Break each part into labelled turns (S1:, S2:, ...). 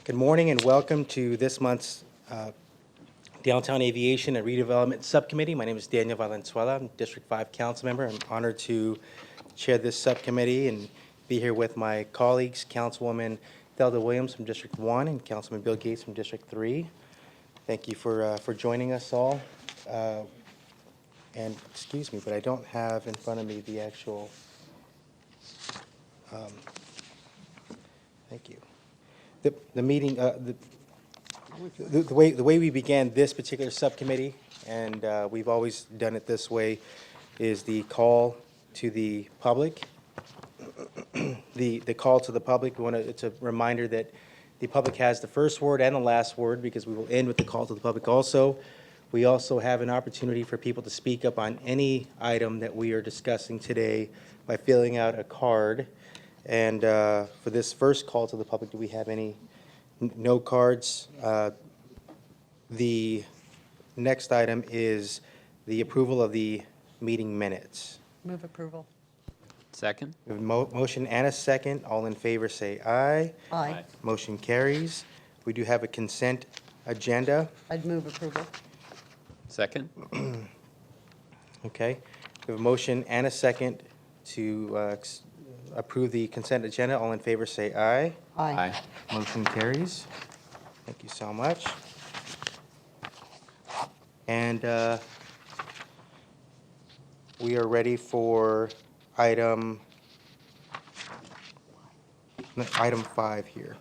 S1: Good morning and welcome to this month's Downtown Aviation and Redevelopment Subcommittee. My name is Daniel Valenzuela. I'm District 5 Council Member. I'm honored to chair this subcommittee and be here with my colleagues, Councilwoman Thelda Williams from District 1 and Councilman Bill Gates from District 3. Thank you for joining us all. And excuse me, but I don't have in front of me the actual, thank you. The meeting, the way we began this particular subcommittee, and we've always done it this way, is the call to the public. The call to the public, it's a reminder that the public has the first word and the last word, because we will end with the call to the public also. We also have an opportunity for people to speak up on any item that we are discussing today by filling out a card. And for this first call to the public, do we have any? No cards. The next item is the approval of the meeting minutes.
S2: Move approval.
S3: Second?
S1: We have a motion and a second. All in favor say aye.
S2: Aye.
S1: Motion carries. We do have a consent agenda.
S2: I'd move approval.
S3: Second?
S1: Okay. We have a motion and a second to approve the consent agenda. All in favor say aye.
S2: Aye.
S1: Motion carries. Thank you so much. And we are ready for item 5 here.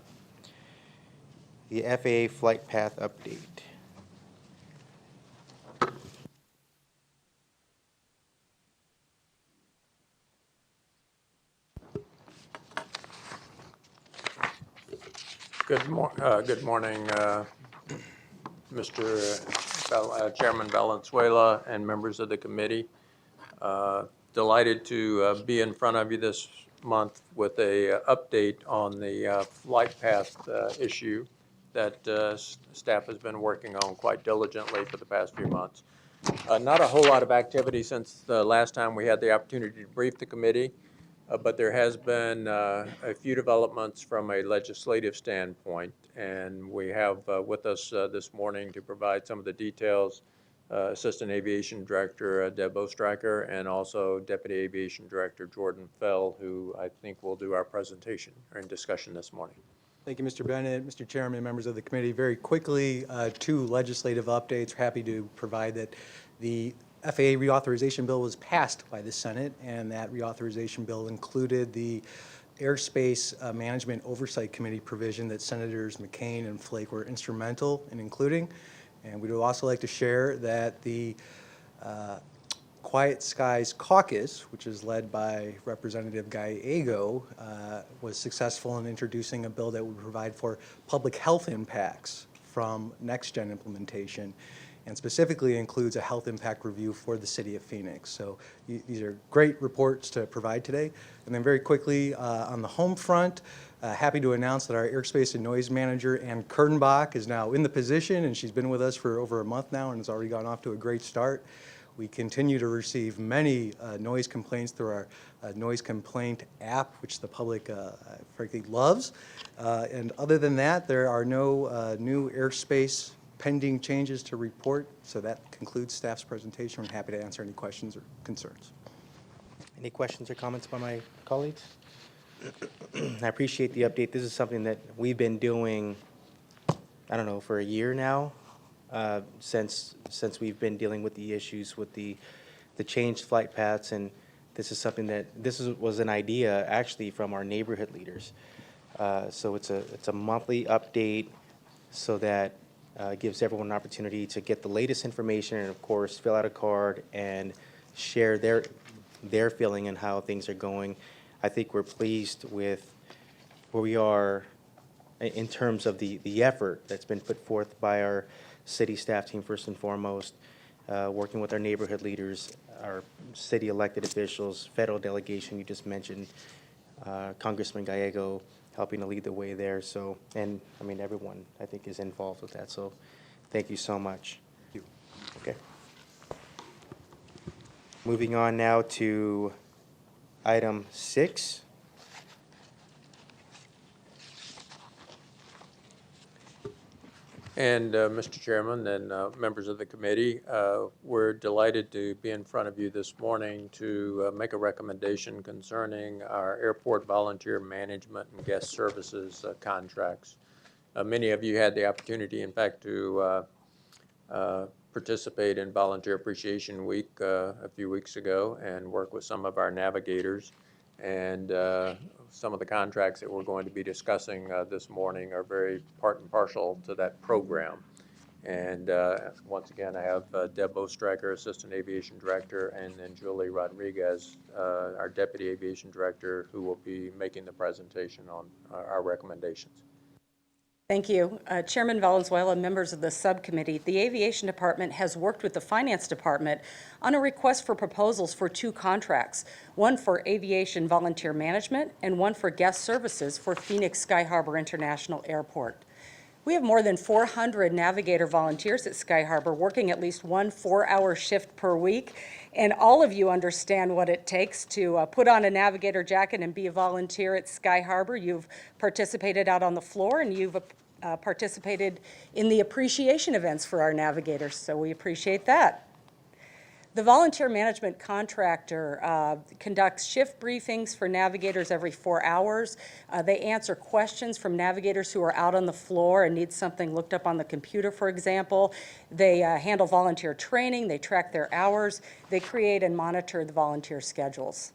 S1: The FAA flight path update.
S4: Good morning, Chairman Valenzuela and members of the committee. Delighted to be in front of you this month with a update on the flight path issue that staff has been working on quite diligently for the past few months. Not a whole lot of activity since the last time we had the opportunity to brief the committee. But there has been a few developments from a legislative standpoint, and we have with us this morning to provide some of the details, Assistant Aviation Director Deb Oestreicher, and also Deputy Aviation Director Jordan Fell, who I think will do our presentation or in discussion this morning.
S5: Thank you, Mr. Bennett, Mr. Chairman, members of the committee. Very quickly, 2 legislative updates. We're happy to provide that the FAA reauthorization bill was passed by the Senate, and that reauthorization bill included the Airspace Management Oversight Committee provision that Senators McCain and Flake were instrumental in including. And we would also like to share that the Quiet Skies Caucus, which is led by Representative Gallego, was successful in introducing a bill that would provide for public health impacts from next-gen implementation, and specifically includes a health impact review for the city of Phoenix. So these are great reports to provide today. And then very quickly, on the home front, happy to announce that our airspace and noise manager, Ann Kurtenbach, is now in the position, and she's been with us for over a month now and has already gone off to a great start. We continue to receive many noise complaints through our noise complaint app, which the public frankly loves. And other than that, there are no new airspace pending changes to report. So that concludes staff's presentation. I'm happy to answer any questions or concerns.
S1: Any questions or comments by my colleagues? I appreciate the update. This is something that we've been doing, I don't know, for a year now, since we've been dealing with the issues with the changed flight paths, and this is something that was an idea actually from our neighborhood leaders. So it's a monthly update, so that gives everyone an opportunity to get the latest information and, of course, fill out a card and share their feeling and how things are going. I think we're pleased with where we are in terms of the effort that's been put forth by our city staff team, first and foremost, working with our neighborhood leaders, our city elected officials, federal delegation you just mentioned, Congressman Gallego, helping to lead the way there. So, and I mean, everyone I think is involved with that. So thank you so much.
S5: Thank you.
S1: Okay. Moving on now to item 6.
S4: And Mr. Chairman and members of the committee, we're delighted to be in front of you this morning to make a recommendation concerning our airport volunteer management and guest services contracts. Many of you had the opportunity, in fact, to participate in Volunteer Appreciation Week a few weeks ago and work with some of our navigators. And some of the contracts that we're going to be discussing this morning are very part and parcel to that program. And once again, I have Deb Oestreicher, Assistant Aviation Director, and then Julie Rodriguez, our Deputy Aviation Director, who will be making the presentation on our recommendations.
S2: Thank you. Chairman Valenzuela, members of the subcommittee, the Aviation Department has worked with the Finance Department on a request for proposals for 2 contracts, one for aviation volunteer management and one for guest services for Phoenix Sky Harbor International Airport. We have more than 400 navigator volunteers at Sky Harbor working at least 1 4-hour shift per week, and all of you understand what it takes to put on a navigator jacket and be a volunteer at Sky Harbor. You've participated out on the floor, and you've participated in the appreciation events for our navigators, so we appreciate that. The volunteer management contractor conducts shift briefings for navigators every 4 hours. They answer questions from navigators who are out on the floor and need something looked up on the computer, for example. They handle volunteer training, they track their hours, they create and monitor the volunteer schedules.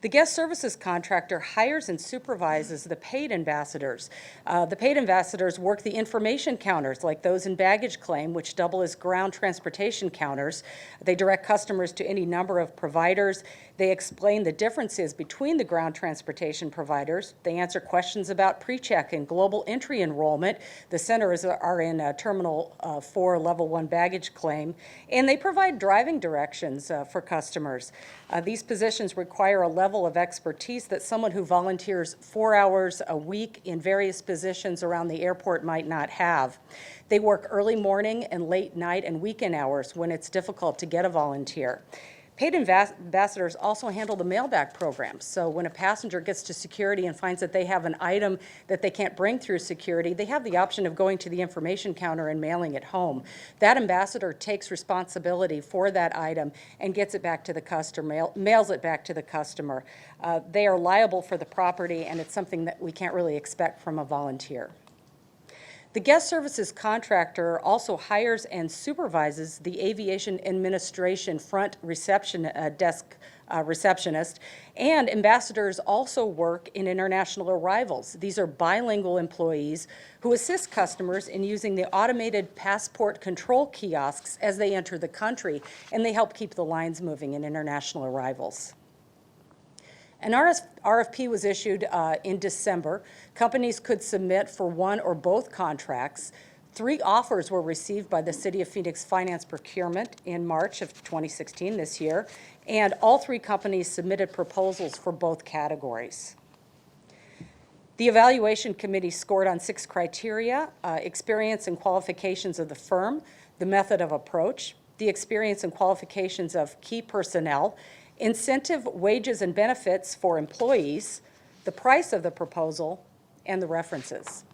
S2: The guest services contractor hires and supervises the paid ambassadors. The paid ambassadors work the information counters, like those in baggage claim, which double as ground transportation counters. They direct customers to any number of providers. They explain the differences between the ground transportation providers. They answer questions about pre-check and global entry enrollment. The centers are in Terminal 4, Level 1 baggage claim. And they provide driving directions for customers. These positions require a level of expertise that someone who volunteers 4 hours a week in various positions around the airport might not have. They work early morning and late night and weekend hours when it's difficult to get a volunteer. Paid ambassadors also handle the mailback program. So when a passenger gets to security and finds that they have an item that they can't bring through security, they have the option of going to the information counter and mailing it home. That ambassador takes responsibility for that item and gets it back to the customer, mails it back to the customer. They are liable for the property, and it's something that we can't really expect from a volunteer. The guest services contractor also hires and supervises the aviation administration front desk receptionist, and ambassadors also work in international arrivals. These are bilingual employees who assist customers in using the automated passport control kiosks as they enter the country, and they help keep the lines moving in international arrivals. An RFP was issued in December. Companies could submit for one or both contracts. 3 offers were received by the City of Phoenix Finance Procurement in March of 2016, this year, and all 3 companies submitted proposals for both categories. The evaluation committee scored on 6 criteria: experience and qualifications of the firm, the method of approach, the experience and qualifications of key personnel, incentive, wages, and benefits for employees, the price of the proposal, and the references.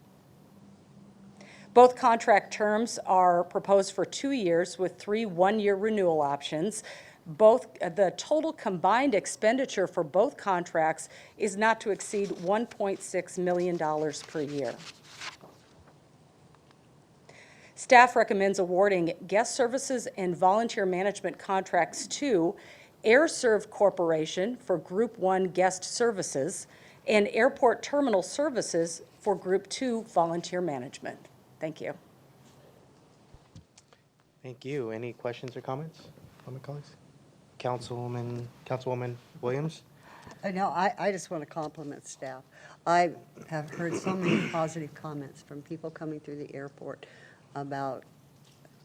S2: Both contract terms are proposed for 2 years with 3 one-year renewal options. The total combined expenditure for both contracts is not to exceed $1.6 million per year. Staff recommends awarding guest services and volunteer management contracts to AirServe Corporation for Group 1 Guest Services and Airport Terminal Services for Group 2 Volunteer Management. Thank you.
S1: Thank you. Any questions or comments from my colleagues? Councilwoman Williams?
S6: No, I just want to compliment staff. I have heard so many positive comments from people coming through the airport about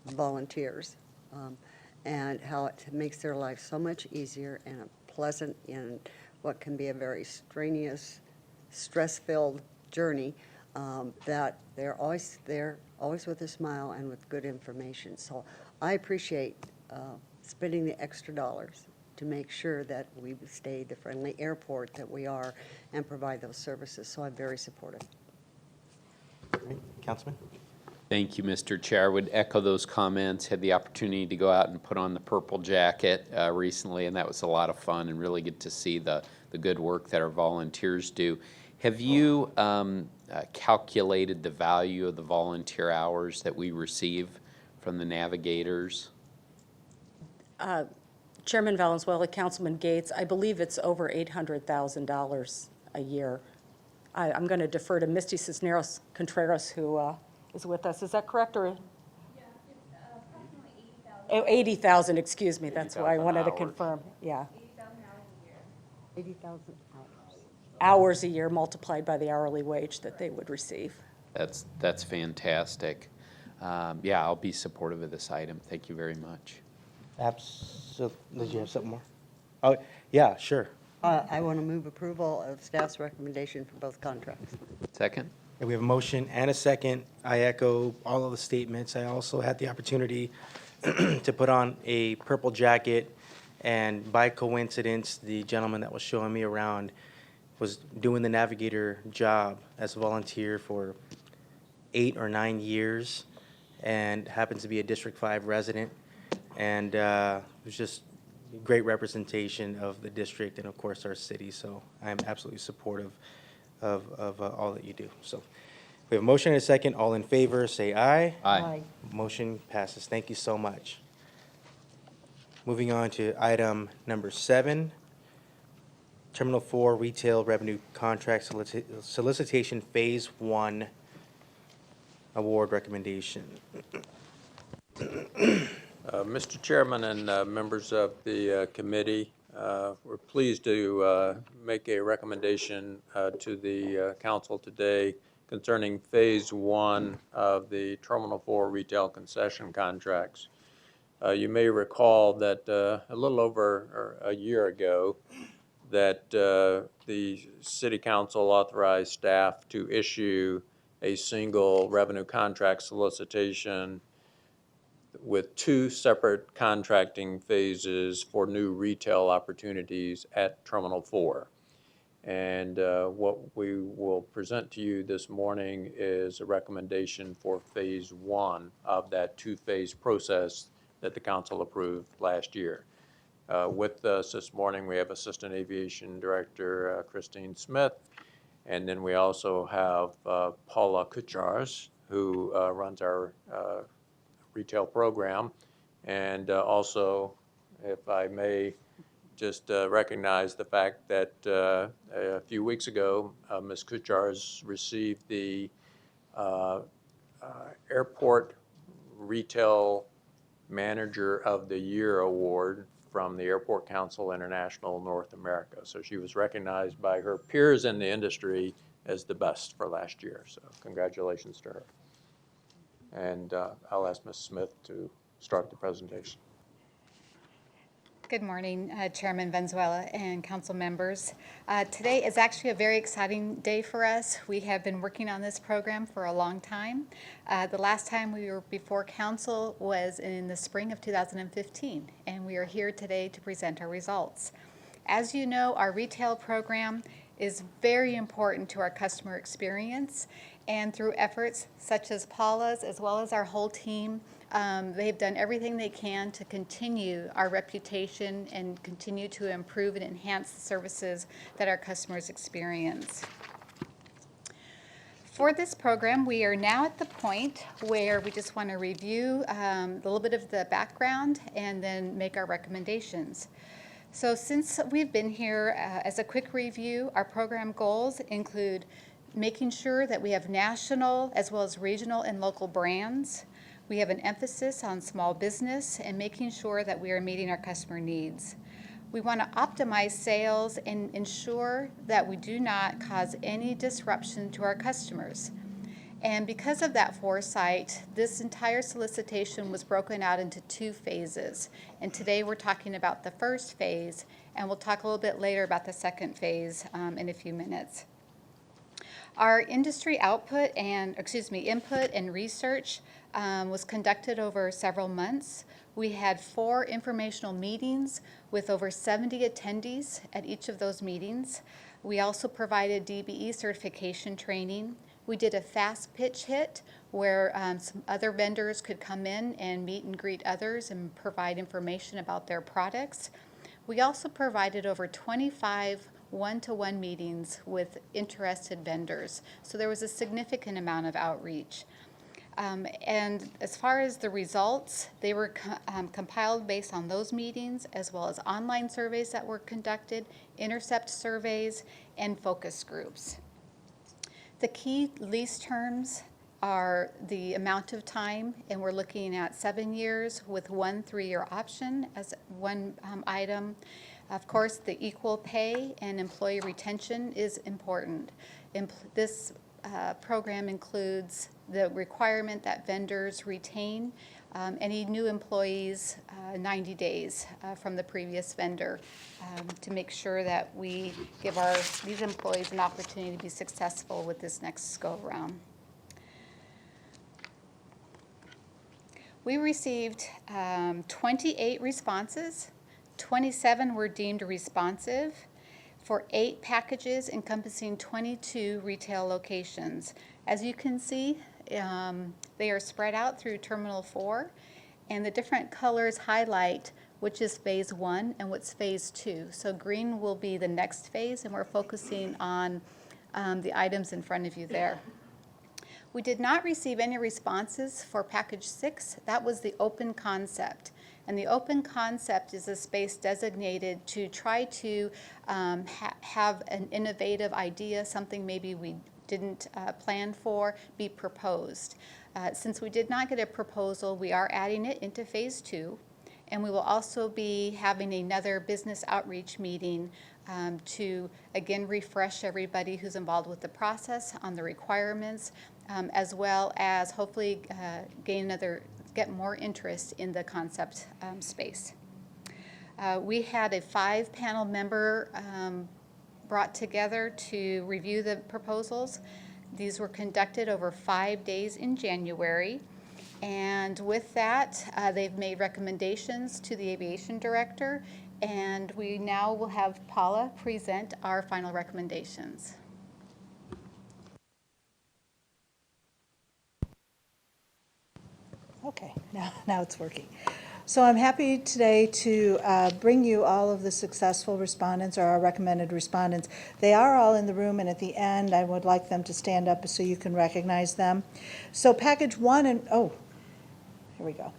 S6: volunteers and how it makes their life so much easier and pleasant in what can be a very strenuous, stress-filled journey, that they're always there, always with a smile and with good information. So I appreciate spending the extra dollars to make sure that we stay the friendly airport that we are and provide those services. So I'm very supportive.
S1: Councilman?
S3: Thank you, Mr. Chair. I would echo those comments. Had the opportunity to go out and put on the purple jacket recently, and that was a lot of fun and really get to see the good work that our volunteers do. Have you calculated the value of the volunteer hours that we receive from the navigators?
S2: Chairman Valenzuela, Councilman Gates, I believe it's over $800,000 a year. I'm going to defer to Misty Cisneros Contreras, who is with us. Is that correct, or?
S7: Yeah, it's approximately 80,000.
S2: Oh, 80,000, excuse me, that's what I
S4: 80,000
S2: wanted to
S4: hours.
S2: confirm, yeah.
S7: 80,000 hours a year.
S6: 80,000 hours.
S2: Hours a year multiplied by the hourly wage that they would receive.
S3: That's fantastic. Yeah, I'll be supportive of this item. Thank you very much.
S1: Absolutely. Did you have something more? Oh, yeah, sure.
S6: I want to move approval of staff's recommendation for both contracts.
S3: Second?
S1: Okay, we have a motion and a second. I echo all of the statements. I also had the opportunity to put on a purple jacket, and by coincidence, the gentleman that was showing me around was doing the navigator job as a volunteer for 8 or 9 years, and happens to be a District 5 resident. And it was just great representation of the district and, of course, our city. So I am absolutely supportive of all that you do. So we have a motion and a second. All in favor, say aye.
S3: Aye.
S1: Motion passes. Thank you so much. Moving on to item number 7, Terminal 4 Retail Revenue Contract Solicitation Phase 1 Award Recommendation.
S4: Mr. Chairman and members of the committee, we're pleased to make a recommendation to the council today concerning Phase 1 of the Terminal 4 retail concession contracts. You may recall that a little over a year ago, that the city council authorized staff to issue a single revenue contract solicitation with 2 separate contracting phases for new retail opportunities at Terminal 4. And what we will present to you this morning is a recommendation for Phase 1 of that 2-phase process that the council approved last year. With us this morning, we have Assistant Aviation Director Christine Smith, and then we also have Paula Kuchars, who runs our retail program, and also, if I may, just recognize the fact that a few weeks ago, Ms. Kuchars received the Airport Retail Manager of the Year Award from the Airport Council International North America. So she was recognized by her peers in the industry as the best for last year. So congratulations to her. And I'll ask Ms. Smith to start the presentation.
S7: Good morning, Chairman Valenzuela and council members. Today is actually a very exciting day for us. We have been working on this program for a long time. The last time we were before council was in the spring of 2015, and we are here today to present our results. As you know, our retail program is very important to our customer experience, and through efforts such as Paula's as well as our whole team, they've done everything they can to continue our reputation and continue to improve and enhance the services that our customers experience. For this program, we are now at the point where we just want to review a little bit of the background and then make our recommendations. So since we've been here, as a quick review, our program goals include making sure that we have national as well as regional and local brands. We have an emphasis on small business and making sure that we are meeting our customer needs. We want to optimize sales and ensure that we do not cause any disruption to our customers. And because of that foresight, this entire solicitation was broken out into 2 phases. And today we're talking about the first phase, and we'll talk a little bit later about the second phase in a few minutes. Our industry input and research was conducted over several months. We had 4 informational meetings with over 70 attendees at each of those meetings. We also provided DBE certification training. We did a fast pitch hit where some other vendors could come in and meet and greet others and provide information about their products. We also provided over 25 one-to-one meetings with interested vendors. So there was a significant amount of outreach. And as far as the results, they were compiled based on those meetings, as well as online surveys that were conducted, intercept surveys, and focus groups. The key lease terms are the amount of time, and we're looking at 7 years with 1 3-year option as one item. Of course, the equal pay and employee retention is important. This program includes the requirement that vendors retain any new employees 90 days from the previous vendor to make sure that we give these employees an opportunity to be successful with this next go-around. We received 28 responses. 27 were deemed responsive for 8 packages encompassing 22 retail locations. As you can see, they are spread out through Terminal 4, and the different colors highlight which is Phase 1 and what's Phase 2. So green will be the next phase, and we're focusing on the items in front of you there. We did not receive any responses for Package 6. That was the open concept. And the open concept is a space designated to try to have an innovative idea, something maybe we didn't plan for, be proposed. Since we did not get a proposal, we are adding it into Phase 2. And we will also be having another business outreach meeting to, again, refresh everybody who's involved with the process on the requirements, as well as hopefully get more interest in the concept space. We had a 5-panel member brought together to review the proposals. These were conducted over 5 days in January. And with that, they've made recommendations to the aviation director, and we now will have Paula present our final recommendations.
S8: Okay, now it's working. So I'm happy today to bring you all of the successful respondents, or our recommended respondents. They are all in the room, and at the end, I would like them to stand up so you can recognize them. So Package 1 and, here we go.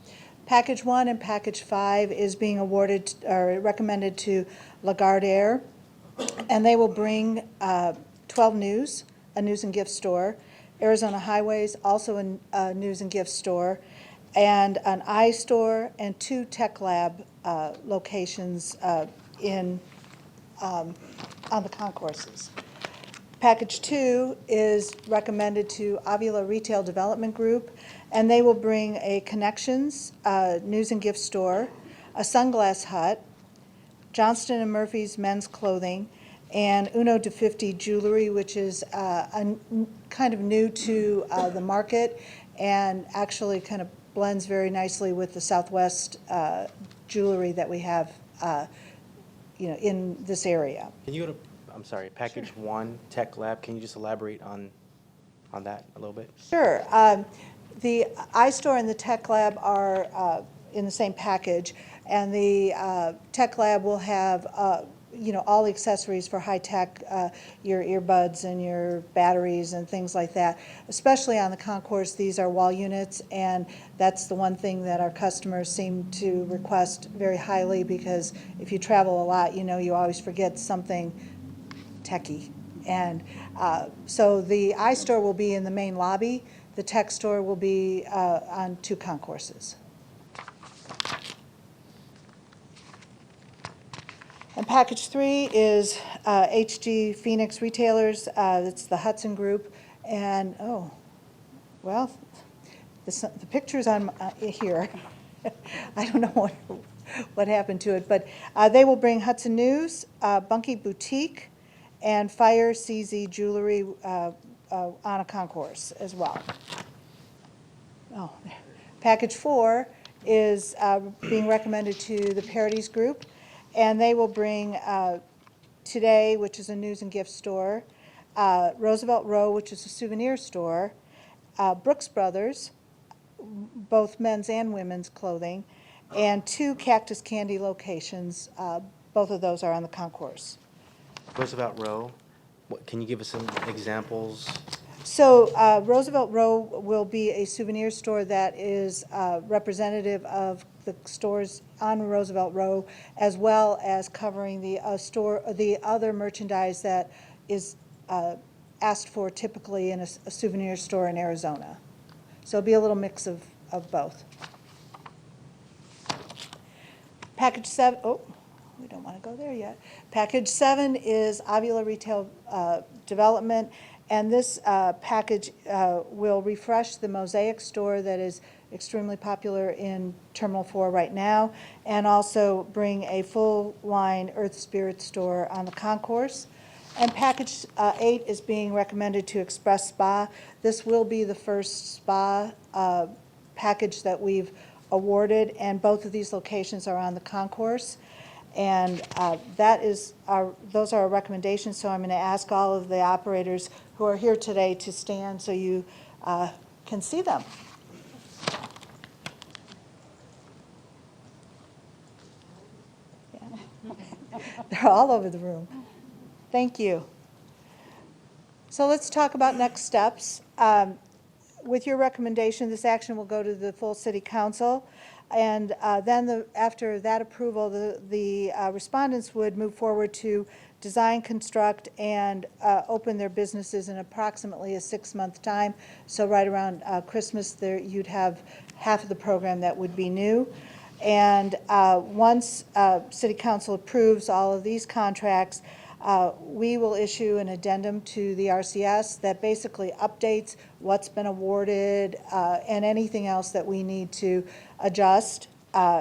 S8: Package 1 and Package 5 is being awarded, or recommended to Lagardère, and they will bring 12 News, a news and gift store, Arizona Highways, also a news and gift store, and an iStore and 2 Tech Lab locations on the concourses. Package 2 is recommended to Avila Retail Development Group, and they will bring a Connections news and gift store, a Sunglass Hut, Johnston & Murphy's men's clothing, and Uno de 50 jewelry, which is kind of new to the market and actually kind of blends very nicely with the Southwest jewelry that we have in this area.
S1: Can you go to, I'm sorry, Package 1, Tech Lab, can you just elaborate on that a little bit?
S8: Sure. The iStore and the Tech Lab are in the same package, and the Tech Lab will have all the accessories for high tech, your earbuds and your batteries and things like that. Especially on the concourse, these are wall units, and that's the one thing that our customers seem to request very highly, because if you travel a lot, you always forget something techie. And so the iStore will be in the main lobby. The Tech Store will be on 2 concourses. And Package 3 is HG Phoenix Retailers. It's the Hudson Group. And, the picture's on here. I don't know what happened to it. But they will bring Hudson News, Bunky Boutique, and Fire CZ Jewelry on a concourse as well. Package 4 is being recommended to the Parodies Group, and they will bring Today, which is a news and gift store, Roosevelt Row, which is a souvenir store, Brooks Brothers, both men's and women's clothing, and 2 Cactus Candy locations. Both of those are on the concourse.
S1: Roosevelt Row, can you give us some examples?
S8: So Roosevelt Row will be a souvenir store that is representative of the stores on Roosevelt Row, as well as covering the the other merchandise that is asked for typically in a souvenir store in Arizona. So it'll be a little mix of both. Package 7, oh, we don't want to go there yet. Package 7 is Avila Retail Development, and this package will refresh the Mosaic store that is extremely popular in Terminal 4 right now, and also bring a full-line Earth Spirit store on the concourse. And package 8 is being recommended to Express Spa. This will be the first spa package that we've awarded, and both of these locations are on the concourse. And those are our recommendations, so I'm going to ask all of the operators who are here today to stand so you can see them. Yeah. They're all over the room. Thank you. So let's talk about next steps. With your recommendation, this action will go to the full city council. And then after that approval, the respondents would move forward to design, construct, and open their businesses in approximately a 6-month time. So right around Christmas, you'd have half of the program that would be new. And once city council approves all of these contracts, we will issue an addendum to the RCS that basically updates what's been awarded and anything else that we need to adjust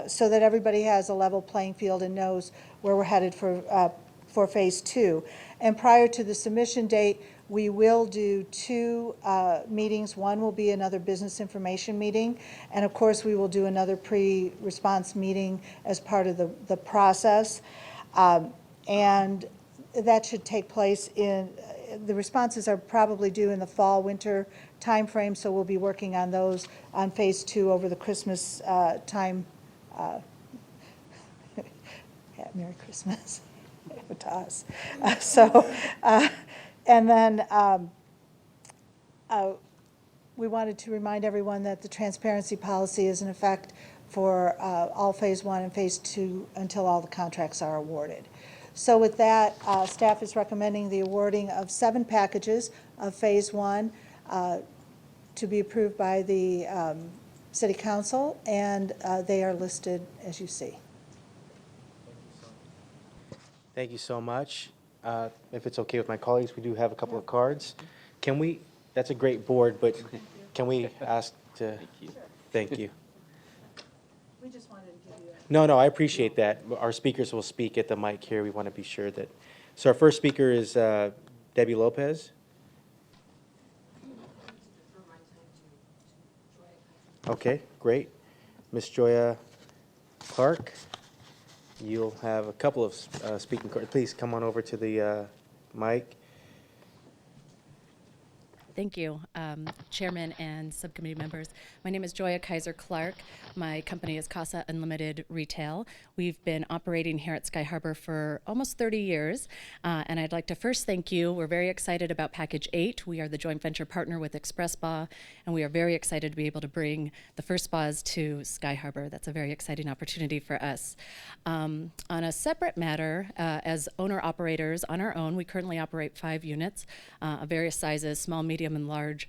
S8: so that everybody has a level playing field and knows where we're headed for Phase 2. And prior to the submission date, we will do 2 meetings. One will be another business information meeting, and of course, we will do another pre-response meeting as part of the process. And that should take place the responses are probably due in the fall, winter timeframe, so we'll be working on those on Phase 2 over the Christmas time. Yeah, Merry Christmas to us. And then we wanted to remind everyone that the transparency policy is in effect for all Phase 1 and Phase 2 until all the contracts are awarded. So with that, staff is recommending the awarding of 7 packages of Phase 1 to be approved by the City Council, and they are listed as you see.
S1: Thank you so much. If it's okay with my colleagues, we do have a couple of cards. Can we, that's a great board, but can we ask to? Thank you.
S8: We just wanted to give you
S1: No, I appreciate that. Our speakers will speak at the mic here. We want to be sure that. So our first speaker is Debbie Lopez. Okay, great. Ms. Joya Clark, you'll have a couple of speaking cards. Please come on over to the mic.
S9: Thank you, Chairman and subcommittee members. My name is Joya Kaiser Clark. My company is Casa Unlimited Retail. We've been operating here at Sky Harbor for almost 30 years, and I'd like to first thank you. We're very excited about Package 8. We are the joint venture partner with Express Spa, and we are very excited to be able to bring the first spas to Sky Harbor. That's a very exciting opportunity for us. On a separate matter, as owner-operators on our own, we currently operate 5 units of various sizes, small, medium, and large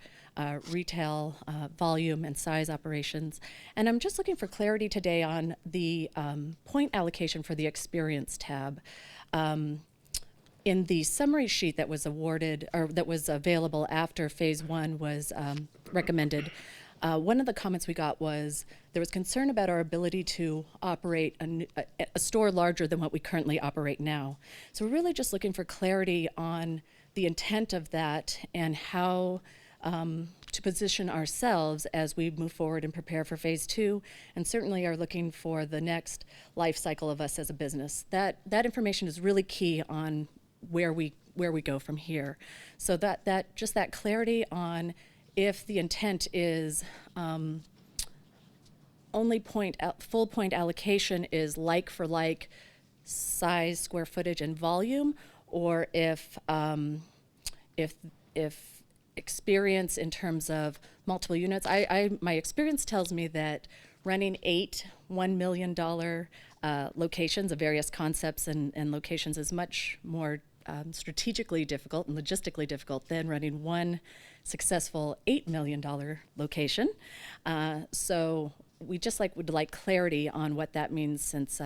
S9: retail volume and size operations. And I'm just looking for clarity today on the point allocation for the experience tab. In the summary sheet that was awarded, or that was available after Phase 1 was recommended, one of the comments we got was there was concern about our ability to operate a store larger than what we currently operate now. So we're really just looking for clarity on the intent of that and how to position ourselves as we move forward and prepare for Phase 2, and certainly are looking for the next life cycle of us as a business. That information is really key on where we go from here. So that just that clarity on if the intent is full point allocation is like for like size, square footage, and volume, or if experience in terms of multiple units. My experience tells me that running 8 $1 million locations of various concepts and locations is much more strategically difficult and logistically difficult than running one successful $8 million location. So we just would like clarity on what that means, since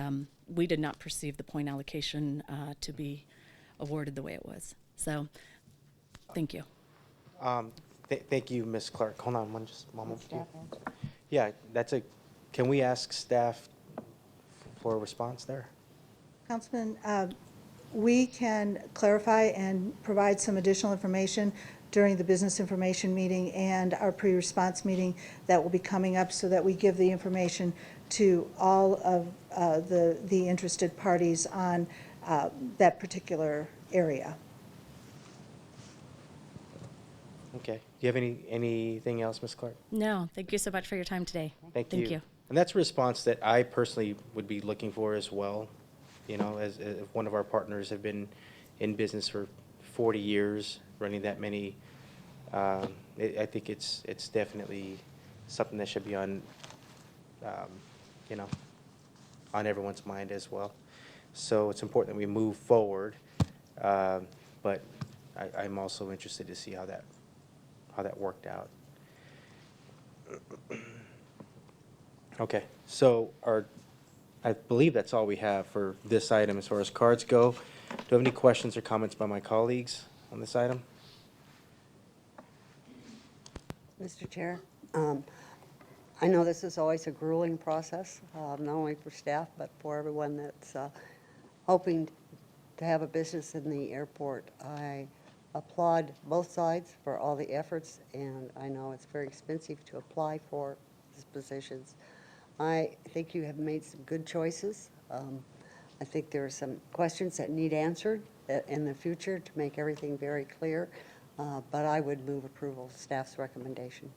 S9: we did not perceive the point allocation to be awarded the way it was. So, thank you.
S1: Thank you, Ms. Clark. Hold on just one moment. Yeah, can we ask staff for a response there?
S8: Councilman, we can clarify and provide some additional information during the business information meeting and our pre-response meeting that will be coming up, so that we give the information to all of the interested parties on that particular area.
S1: Okay. Do you have anything else, Ms. Clark?
S9: No, thank you so much for your time today.
S1: Thank you. And that's a response that I personally would be looking for as well. You know, as one of our partners have been in business for 40 years, running that many, I think it's definitely something that should be on, on everyone's mind as well. So it's important that we move forward, but I'm also interested to see how that worked out. Okay, so I believe that's all we have for this item as far as cards go. Do you have any questions or comments by my colleagues on this item?
S6: Mr. Chair, I know this is always a grueling process, not only for staff, but for everyone that's hoping to have a business in the airport. I applaud both sides for all the efforts, and I know it's very expensive to apply for these positions. I think you have made some good choices. I think there are some questions that need answered in the future to make everything very clear, but I would move approval of staff's recommendation.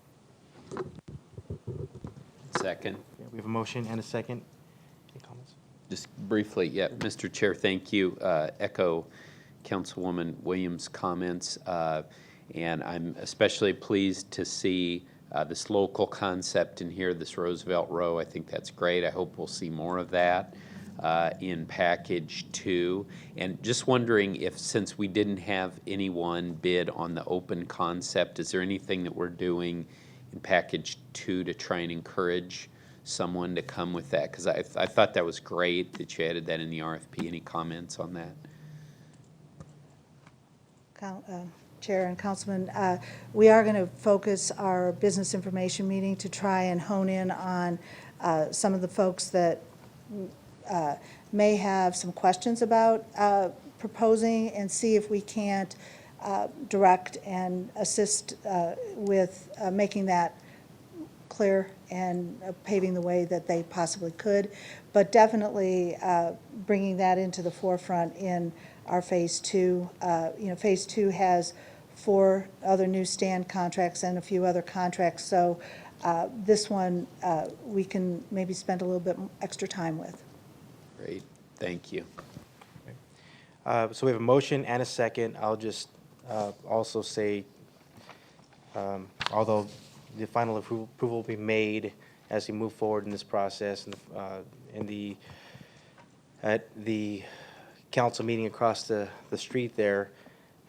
S3: Second.
S1: Yeah, we have a motion and a second. Any comments?
S3: Just briefly, yeah, Mr. Chair, thank you. Echo Councilwoman Williams' comments, and I'm especially pleased to see this local concept in here, this Roosevelt Row. I think that's great. I hope we'll see more of that in package 2. And just wondering if, since we didn't have anyone bid on the open concept, is there anything that we're doing in package 2 to try and encourage someone to come with that? Because I thought that was great that you added that in the RFP. Any comments on that?
S8: Chair and Councilman, we are going to focus our business information meeting to try and hone in on some of the folks that may have some questions about proposing, and see if we can't direct and assist with making that clear and paving the way that they possibly could, but definitely bringing that into the forefront in our Phase 2. Phase 2 has 4 other newsstand contracts and a few other contracts, so this one we can maybe spend a little bit extra time with.
S3: Great, thank you.
S1: So we have a motion and a second. I'll just also say, although the final approval will be made as we move forward in this process, and at the council meeting across the street there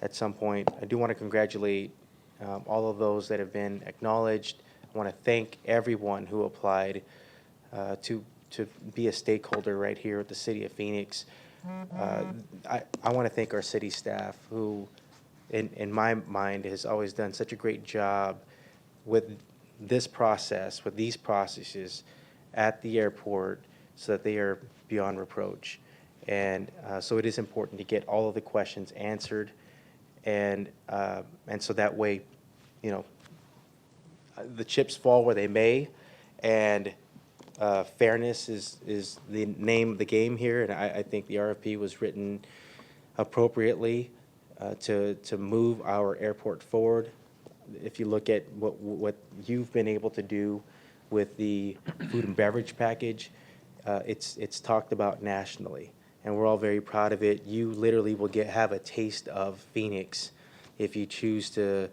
S1: at some point, I do want to congratulate all of those that have been acknowledged. I want to thank everyone who applied to be a stakeholder right here at the City of Phoenix. I want to thank our city staff, who in my mind has always done such a great job with this process, with these processes at the airport, so that they are beyond reproach. And so it is important to get all of the questions answered, and so that way, the chips fall where they may, and fairness is the name of the game here. And I think the RFP was written appropriately to move our airport forward. If you look at what you've been able to do with the food and beverage package, it's talked about nationally, and we're all very proud of it. You literally will have a taste of Phoenix if you choose to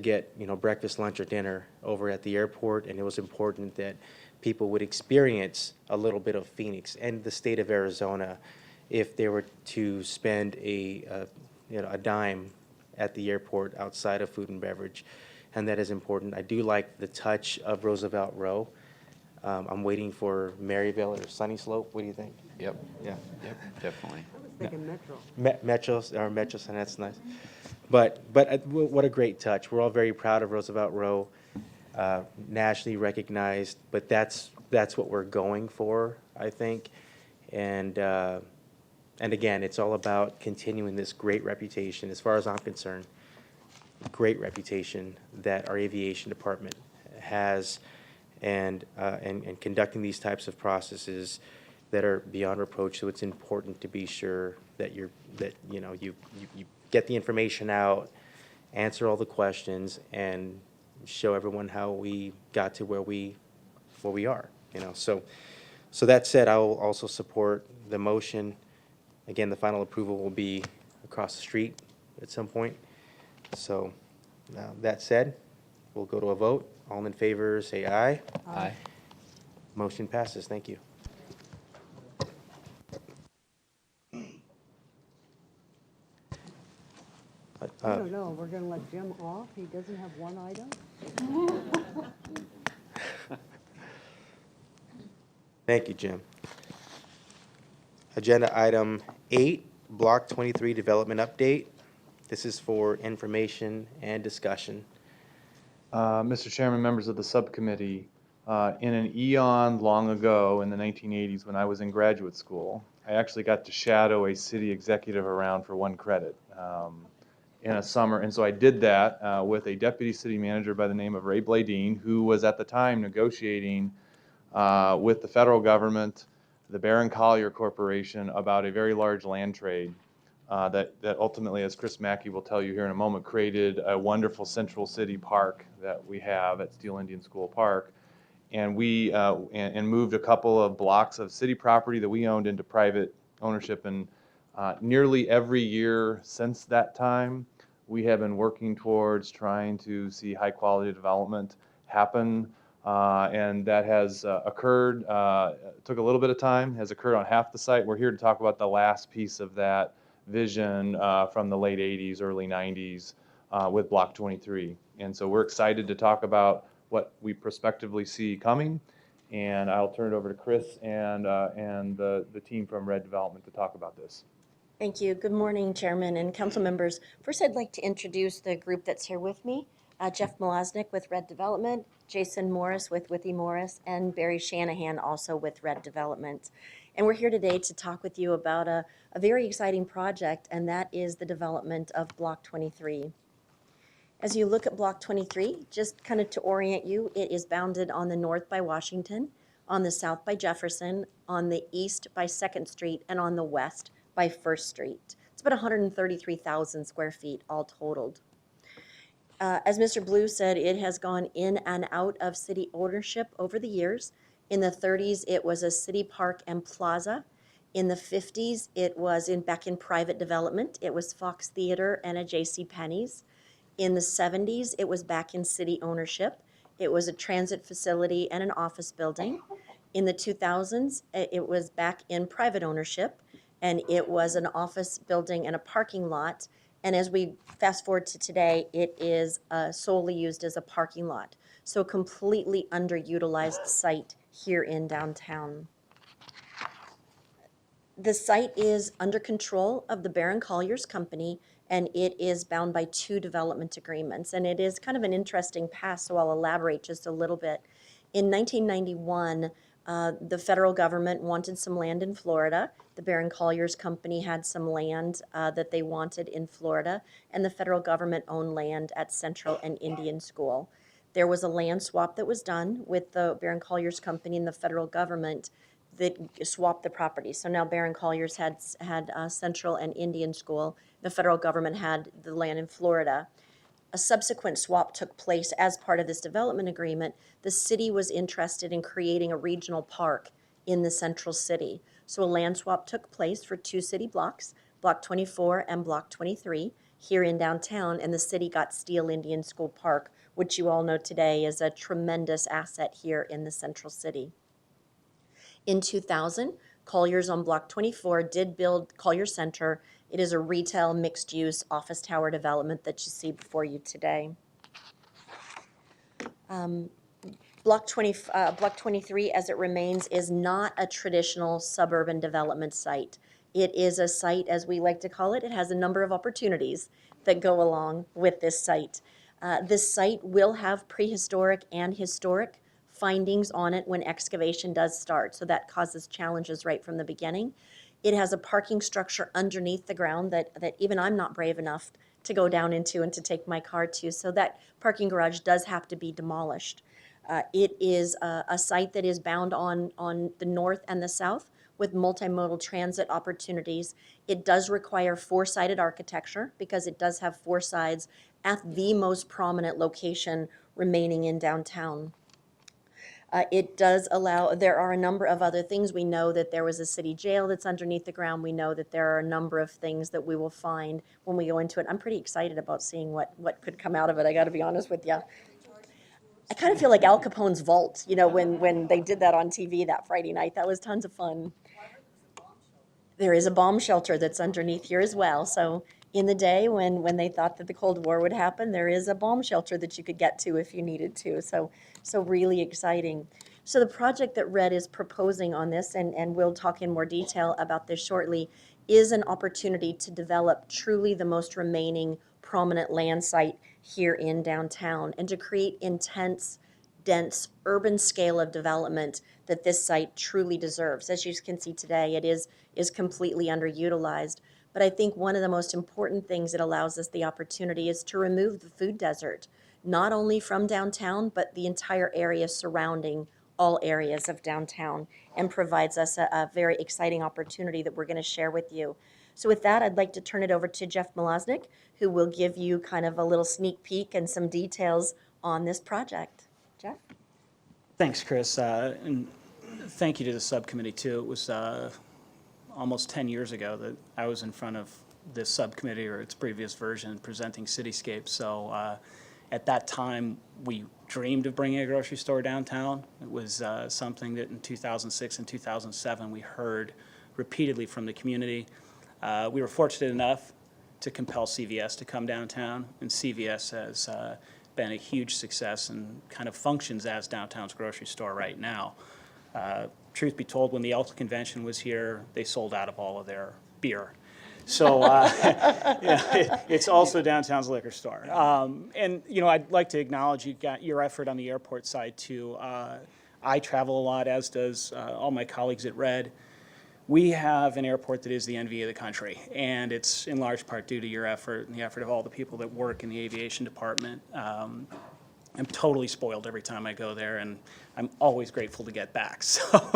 S1: get, breakfast, lunch, or dinner over at the airport, and it was important that people would experience a little bit of Phoenix and the state of Arizona if they were to spend a dime at the airport outside of food and beverage, and that is important. I do like the touch of Roosevelt Row. I'm waiting for Maryville or Sunny Slope. What do you think?
S3: Yep,
S1: Yeah.
S3: yep, definitely.
S6: I was thinking Metro.
S1: Metro, and that's nice. But what a great touch. We're all very proud of Roosevelt Row, nationally recognized, but that's what we're going for, I think. And again, it's all about continuing this great reputation, as far as I'm concerned, great reputation that our aviation department has, and conducting these types of processes that are beyond reproach. So it's important to be sure that you get the information out, answer all the questions, and show everyone how we got to where we are. So that said, I will also support the motion. Again, the final approval will be across the street at some point. So that said, we'll go to a vote. All in favor, say aye.
S3: Aye.
S1: Motion passes. Thank you.
S6: I don't know, we're gonna let Jim off? He doesn't have one item?
S1: Thank you, Jim. Agenda item 8, Block 23 Development Update. This is for information and discussion.
S10: Mr. Chairman, members of the subcommittee, in an eon long ago in the 1980s when I was in graduate school, I actually got to shadow a city executive around for one credit in a summer. And so I did that with a deputy city manager by the name of Ray Bladine, who was at the time negotiating with the federal government, the Barron Collier Corporation, about a very large land trade that ultimately, as Chris Mackey will tell you here in a moment, created a wonderful Central City Park that we have at Steel Indian School Park. And we moved a couple of blocks of city property that we owned into private ownership. And nearly every year since that time, we have been working towards trying to see high quality development happen. And that has occurred, took a little bit of time, has occurred on half the site. We're here to talk about the last piece of that vision from the late 80s, early 90s with Block 23. And so we're excited to talk about what we prospectively see coming. And I'll turn it over to Chris and the team from Red Development to talk about this.
S11: Thank you. Good morning, Chairman and council members. First, I'd like to introduce the group that's here with me. Jeff Malaznik with Red Development, Jason Morris with Withy Morris, and Barry Shanahan also with Red Development. And we're here today to talk with you about a very exciting project, and that is the development of Block 23. As you look at Block 23, just kind of to orient you, it is bounded on the north by Washington, on the south by Jefferson, on the east by 2nd Street, and on the west by 1st Street. It's about 133,000 square feet all totaled. As Mr. Blue said, it has gone in and out of city ownership over the years. In the 30s, it was a city park and plaza. In the 50s, it was back in private development. It was Fox Theater and a J.C. Penney's. In the 70s, it was back in city ownership. It was a transit facility and an office building. In the 2000s, it was back in private ownership, and it was an office building and a parking lot. And as we fast forward to today, it is solely used as a parking lot. So a completely underutilized site here in downtown. The site is under control of the Barron Collier's company, and it is bound by 2 development agreements. And it is kind of an interesting past, so I'll elaborate just a little bit. In 1991, the federal government wanted some land in Florida. The Barron Collier's company had some land that they wanted in Florida, and the federal government owned land at Central and Indian School. There was a land swap that was done with the Barron Collier's company and the federal government that swapped the property. So now Barron Colliers had Central and Indian School. The federal government had the land in Florida. A subsequent swap took place as part of this development agreement. The city was interested in creating a regional park in the central city. So a land swap took place for 2 city blocks, Block 24 and Block 23, here in downtown, and the city got Steele Indian School Park, which you all know today is a tremendous asset here in the central city. In 2000, Colliers on Block 24 did build Colliers Center. It is a retail mixed-use office tower development that you see before you today. Block 23, as it remains, is not a traditional suburban development site. It is a site, as we like to call it. It has a number of opportunities that go along with this site. This site will have prehistoric and historic findings on it when excavation does start, so that causes challenges right from the beginning. It has a parking structure underneath the ground that even I'm not brave enough to go down into and to take my car to, so that parking garage does have to be demolished. It is a site that is bound on the north and the south with multimodal transit opportunities. It does require 4-sided architecture because it does have 4 sides at the most prominent location remaining in downtown. It does allow, there are a number of other things. We know that there was a city jail that's underneath the ground. We know that there are a number of things that we will find when we go into it. I'm pretty excited about seeing what could come out of it, I gotta be honest with you. I kind of feel like Al Capone's vault, you know, when they did that on TV that Friday night. That was tons of fun. There is a bomb shelter that's underneath here as well. So in the day when they thought that the Cold War would happen, there is a bomb shelter that you could get to if you needed to. So really exciting. So the project that Red is proposing on this, and we'll talk in more detail about this shortly, is an opportunity to develop truly the most remaining prominent land site here in downtown and to create intense, dense, urban scale of development that this site truly deserves. As you can see today, it is completely underutilized. But I think one of the most important things that allows us the opportunity is to remove the food desert, not only from downtown, but the entire area surrounding all areas of downtown, and provides us a very exciting opportunity that we're going to share with you. So with that, I'd like to turn it over to Jeff Malaznik, who will give you kind of a little sneak peek and some details on this project. Jeff?
S12: Thanks, Chris, and thank you to the subcommittee, too. It was almost 10 years ago that I was in front of this subcommittee or its previous version presenting Cityscape. So at that time, we dreamed of bringing a grocery store downtown. It was something that in 2006 and 2007 we heard repeatedly from the community. We were fortunate enough to compel CVS to come downtown, and CVS has been a huge success and kind of functions as downtown's grocery store right now. Truth be told, when the ELTA convention was here, they sold out of all of their beer. So it's also downtown's liquor store. And, you know, I'd like to acknowledge you got your effort on the airport side, too. I travel a lot, as does all my colleagues at Red. We have an airport that is the envy of the country, and it's in large part due to your effort and the effort of all the people that work in the aviation department. I'm totally spoiled every time I go there, and I'm always grateful to get back. So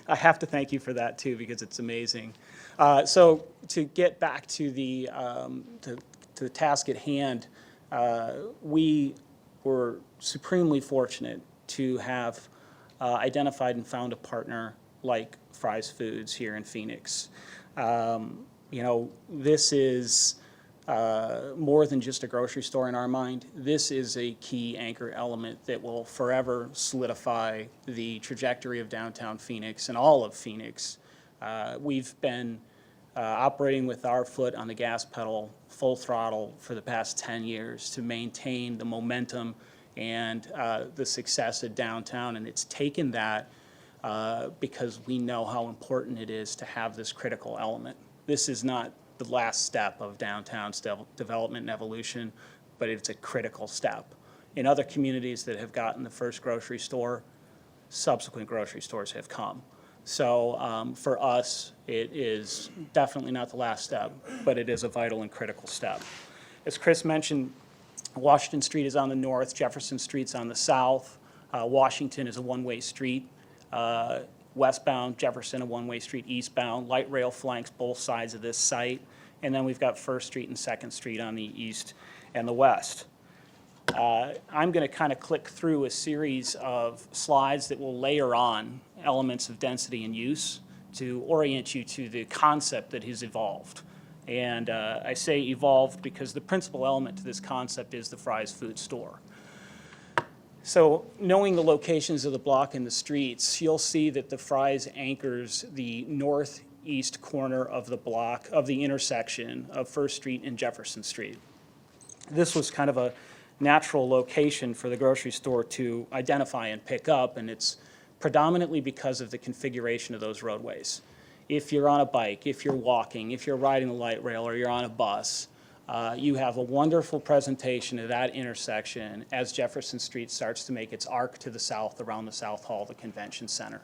S12: I have to thank you for that, too, because it's amazing. So to get back to the task at hand, we were supremely fortunate to have identified and found a partner like Fry's Foods here in Phoenix. You know, this is more than just a grocery store in our mind. This is a key anchor element that will forever solidify the trajectory of downtown Phoenix and all of Phoenix. We've been operating with our foot on the gas pedal, full throttle, for the past 10 years to maintain the momentum and the success of downtown, and it's taken that because we know how important it is to have this critical element. This is not the last step of downtown's development and evolution, but it's a critical step. In other communities that have gotten the first grocery store, subsequent grocery stores have come. So for us, it is definitely not the last step, but it is a vital and critical step. As Chris mentioned, Washington Street is on the north, Jefferson Street's on the south. Washington is a one-way street. westbound, Jefferson, a one-way street eastbound. Light rail flanks both sides of this site. And then we've got First Street and Second Street on the east and the west. I'm going to kind of click through a series of slides that will layer on elements of density and use to orient you to the concept that has evolved. And I say evolved because the principal element to this concept is the Fry's Food Store. So knowing the locations of the block and the streets, you'll see that the Fry's anchors the northeast corner of the block, of the intersection of First Street and Jefferson Street. This was kind of a natural location for the grocery store to identify and pick up, and it's predominantly because of the configuration of those roadways. If you're on a bike, if you're walking, if you're riding the light rail, or you're on a bus, you have a wonderful presentation of that intersection as Jefferson Street starts to make its arc to the south around the South Hall of the Convention Center.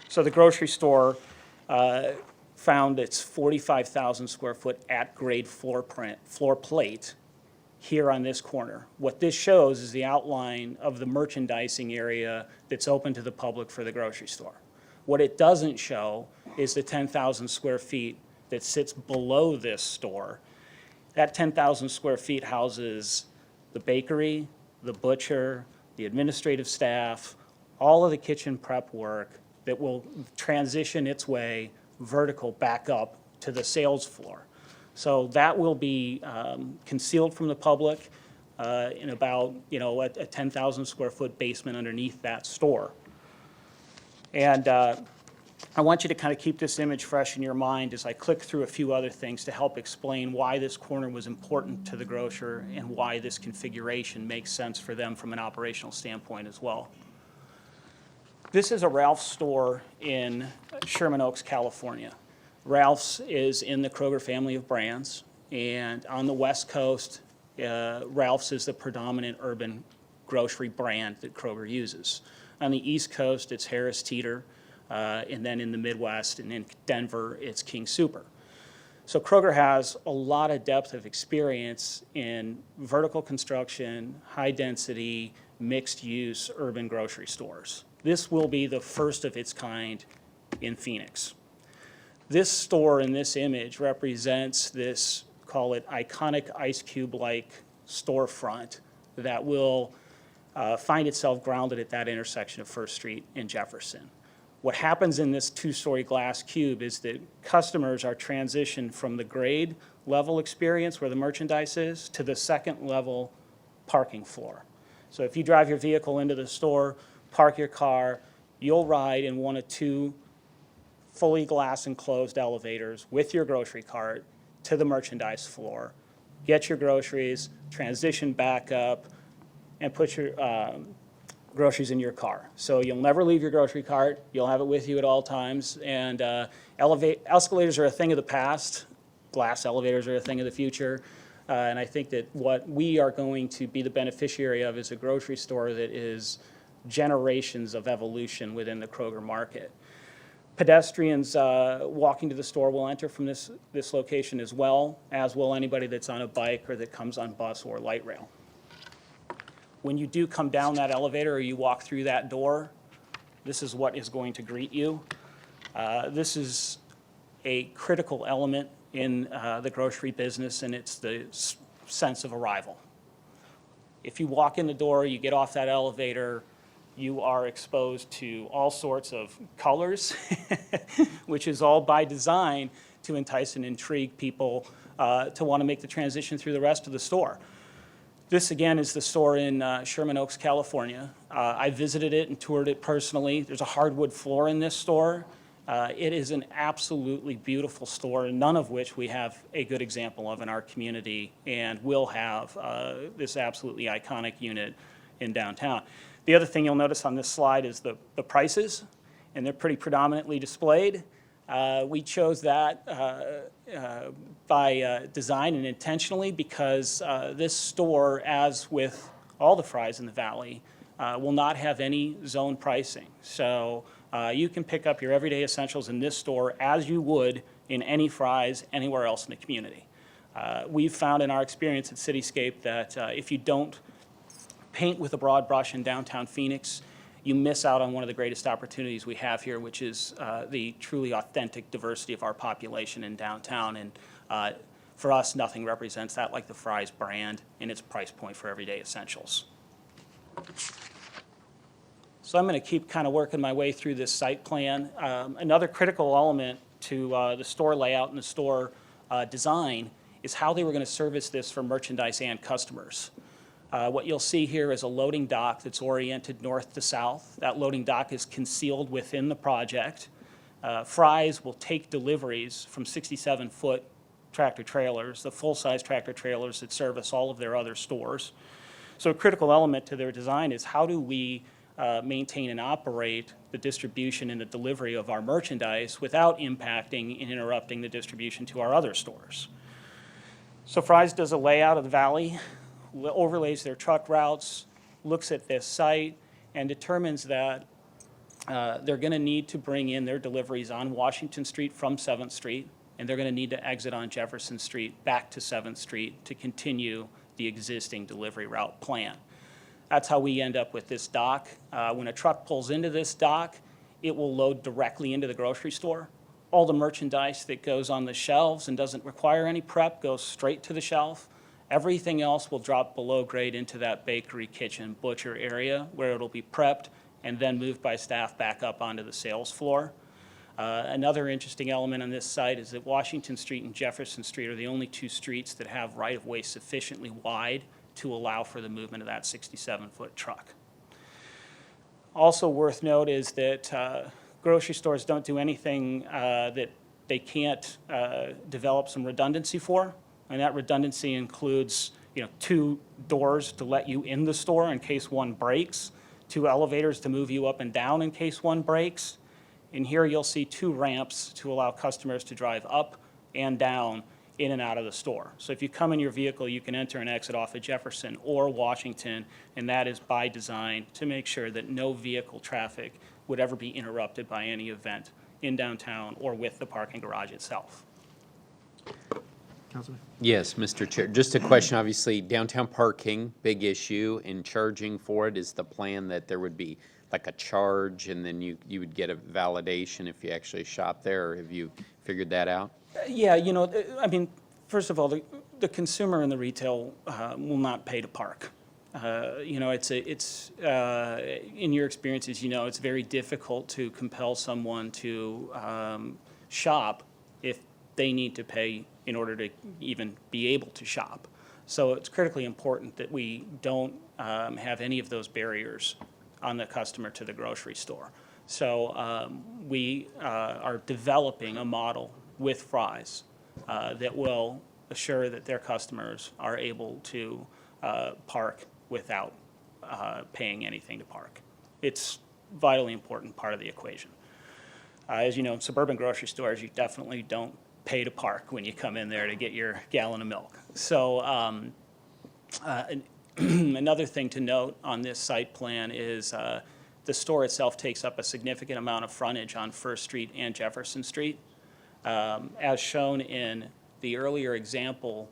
S12: So the grocery store found its 45,000 square foot at-grade floor plate here on this corner. What this shows is the outline of the merchandising area that's open to the public for the grocery store. What it doesn't show is the 10,000 square feet that sits below this store. That 10,000 square feet houses the bakery, the butcher, the administrative staff, all of the kitchen prep work that will transition its way vertical back up to the sales floor. So that will be concealed from the public in about, a 10,000 square foot basement underneath that store. And I want you to kind of keep this image fresh in your mind as I click through a few other things to help explain why this corner was important to the grocer and why this configuration makes sense for them from an operational standpoint as well. This is a Ralph's store in Sherman Oaks, California. Ralph's is in the Kroger family of brands, and on the West Coast, Ralph's is the predominant urban grocery brand that Kroger uses. On the East Coast, it's Harris Teeter, and then in the Midwest and in Denver, it's King Super. So Kroger has a lot of depth of experience in vertical construction, high-density, mixed-use urban grocery stores. This will be the first of its kind in Phoenix. This store in this image represents this, call it iconic ice cube-like storefront that will find itself grounded at that intersection of First Street and Jefferson. What happens in this two-story glass cube is that customers are transitioned from the grade level experience where the merchandise is to the second level parking floor. So if you drive your vehicle into the store, park your car, you'll ride in one of two fully glass enclosed elevators with your grocery cart to the merchandise floor, get your groceries, transition back up, and put your groceries in your car. So you'll never leave your grocery cart, you'll have it with you at all times, and escalators are a thing of the past, glass elevators are a thing of the future, and I think that what we are going to be the beneficiary of is a grocery store that is generations of evolution within the Kroger market. Pedestrians walking to the store will enter from this location as well, as will anybody that's on a bike or that comes on bus or light rail. When you do come down that elevator or you walk through that door, this is what is going to greet you. This is a critical element in the grocery business, and it's the sense of arrival. If you walk in the door, you get off that elevator, you are exposed to all sorts of colors, which is all by design to entice and intrigue people to want to make the transition through the rest of the store. This, again, is the store in Sherman Oaks, California. I visited it and toured it personally. There's a hardwood floor in this store. It is an absolutely beautiful store, none of which we have a good example of in our community, and will have this absolutely iconic unit in downtown. The other thing you'll notice on this slide is the prices, and they're pretty predominantly displayed. We chose that by design and intentionally because this store, as with all the Fry's in the Valley, will not have any zone pricing. So you can pick up your everyday essentials in this store as you would in any Fry's anywhere else in the community. We've found in our experience at Cityscape that if you don't paint with a broad brush in downtown Phoenix, you miss out on one of the greatest opportunities we have here, which is the truly authentic diversity of our population in downtown. And for us, nothing represents that like the Fry's brand and its price point for everyday essentials. So I'm going to keep kind of working my way through this site plan. Another critical element to the store layout and the store design is how they were going to service this for merchandise and customers. What you'll see here is a loading dock that's oriented north to south. That loading dock is concealed within the project. Fry's will take deliveries from 67-foot tractor trailers, the full-size tractor trailers that service all of their other stores. So a critical element to their design is how do we maintain and operate the distribution and the delivery of our merchandise without impacting and interrupting the distribution to our other stores. So Fry's does a layout of the valley, overlays their truck routes, looks at this site, and determines that they're going to need to bring in their deliveries on Washington Street from 7th Street, and they're going to need to exit on Jefferson Street back to 7th Street to continue the existing delivery route plan. That's how we end up with this dock. When a truck pulls into this dock, it will load directly into the grocery store. All the merchandise that goes on the shelves and doesn't require any prep goes straight to the shelf. Everything else will drop below grade into that bakery, kitchen, butcher area where it'll be prepped and then moved by staff back up onto the sales floor. Another interesting element on this site is that Washington Street and Jefferson Street are the only two streets that have right-of-way sufficiently wide to allow for the movement of that 67-foot truck. Also worth note is that grocery stores don't do anything that they can't develop some redundancy for. And that redundancy includes, two doors to let you in the store in case one breaks, 2 elevators to move you up and down in case one breaks. And here you'll see 2 ramps to allow customers to drive up and down in and out of the store. So if you come in your vehicle, you can enter and exit off of Jefferson or Washington, and that is by design to make sure that no vehicle traffic would ever be interrupted by any event in downtown or with the parking garage itself.
S1: Councilman?
S3: Yes, Mr. Chair. Just a question, obviously, downtown parking, big issue, and charging for it. Is the plan that there would be like a charge and then you would get a validation if you actually shop there, or have you figured that out?
S12: Yeah, I mean, first of all, the consumer in the retail will not pay to park. It's in your experiences, it's very difficult to compel someone to shop if they need to pay in order to even be able to shop. So it's critically important that we don't have any of those barriers on the customer to the grocery store. So we are developing a model with Fry's that will assure that their customers are able to park without paying anything to park. It's a vitally important part of the equation. As you know, in suburban grocery stores, you definitely don't pay to park when you come in there to get your gallon of milk. So another thing to note on this site plan is the store itself takes up a significant amount of frontage on First Street and Jefferson Street. As shown in the earlier example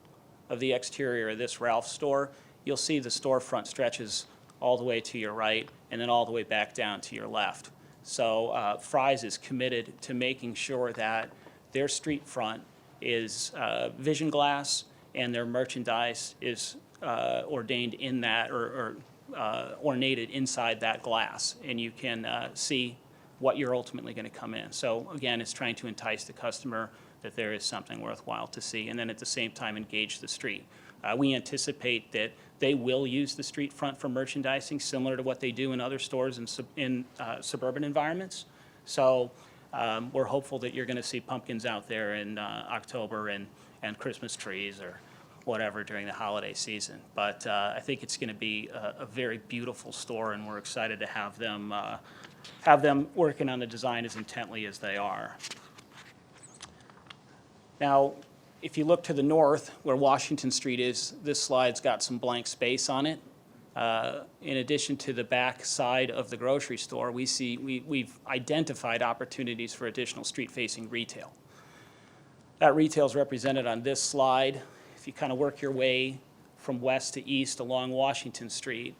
S12: of the exterior of this Ralph store, you'll see the storefront stretches all the way to your right and then all the way back down to your left. So Fry's is committed to making sure that their street front is vision glass and their merchandise is ordained in that or ornated inside that glass, and you can see what you're ultimately going to come in. So again, it's trying to entice the customer that there is something worthwhile to see, and then at the same time engage the street. We anticipate that they will use the street front for merchandising similar to what they do in other stores in suburban environments. So we're hopeful that you're going to see pumpkins out there in October and Christmas trees or whatever during the holiday season. But I think it's going to be a very beautiful store, and we're excited to have them working on the design as intently as they are. Now, if you look to the north, where Washington Street is, this slide's got some blank space on it. In addition to the back side of the grocery store, we've identified opportunities for additional street-facing retail. That retail is represented on this slide. If you kind of work your way from west to east along Washington Street,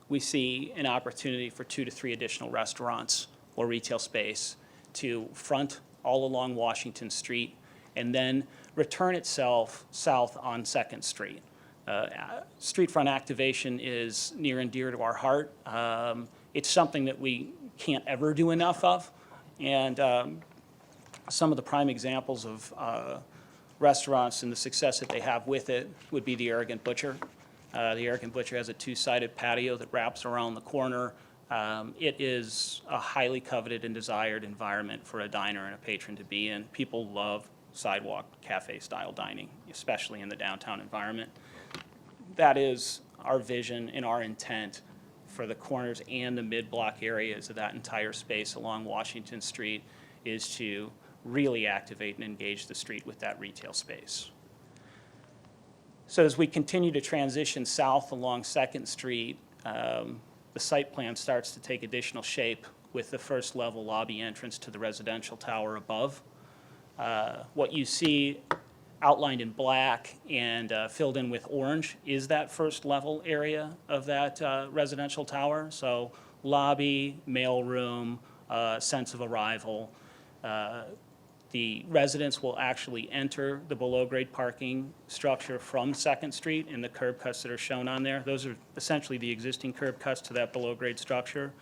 S12: we see an opportunity for 2 to 3 additional restaurants or retail space to front all along Washington Street and then return itself south on 2nd Street. Street front activation is near and dear to our heart. It's something that we can't ever do enough of. And some of the prime examples of restaurants and the success that they have with it would be the Arrogant Butcher. The Arrogant Butcher has a 2-sided patio that wraps around the corner. It is a highly coveted and desired environment for a diner and a patron to be in. People love sidewalk cafe-style dining, especially in the downtown environment. That is our vision and our intent for the corners and the mid-block areas of that entire space along Washington Street, is to really activate and engage the street with that retail space. So as we continue to transition south along 2nd Street, the site plan starts to take additional shape with the first level lobby entrance to the residential tower above. What you see outlined in black and filled in with orange is that first level area of that residential tower. So lobby, mailroom, sense of arrival. The residents will actually enter the below-grade parking structure from 2nd Street in the curb cuts that are shown on there. Those are essentially the existing curb cuts to that below-grade structure.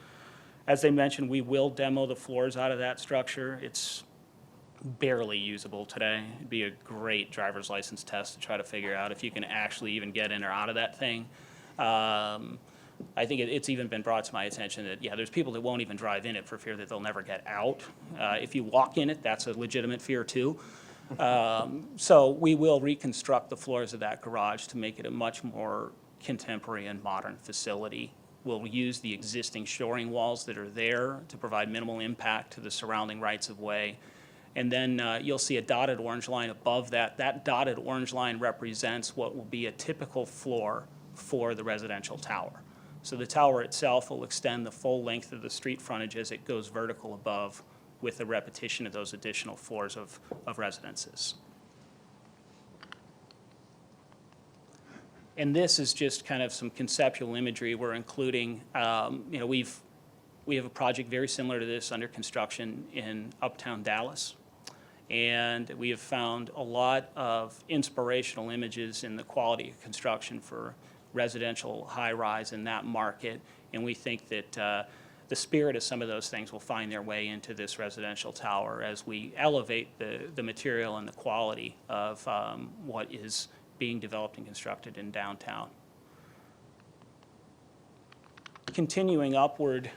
S12: As they mentioned, we will demo the floors out of that structure. It's barely usable today. It'd be a great driver's license test to try to figure out if you can actually even get in or out of that thing. I think it's even been brought to my attention that, yeah, there's people that won't even drive in it for fear that they'll never get out. If you walk in it, that's a legitimate fear too. So we will reconstruct the floors of that garage to make it a much more contemporary and modern facility. We'll use the existing shoring walls that are there to provide minimal impact to the surrounding rights-of-way. And then you'll see a dotted orange line above that. That dotted orange line represents what will be a typical floor for the residential tower. So the tower itself will extend the full length of the street frontage as it goes vertical above, with the repetition of those additional floors of residences. And this is just kind of some conceptual imagery we're including. We have a project very similar to this under construction in Uptown Dallas. And we have found a lot of inspirational images in the quality of construction for residential high-rise in that market. And we think that the spirit of some of those things will find their way into this residential tower as we elevate the material and the quality of what is being developed and constructed in downtown. Continuing upward,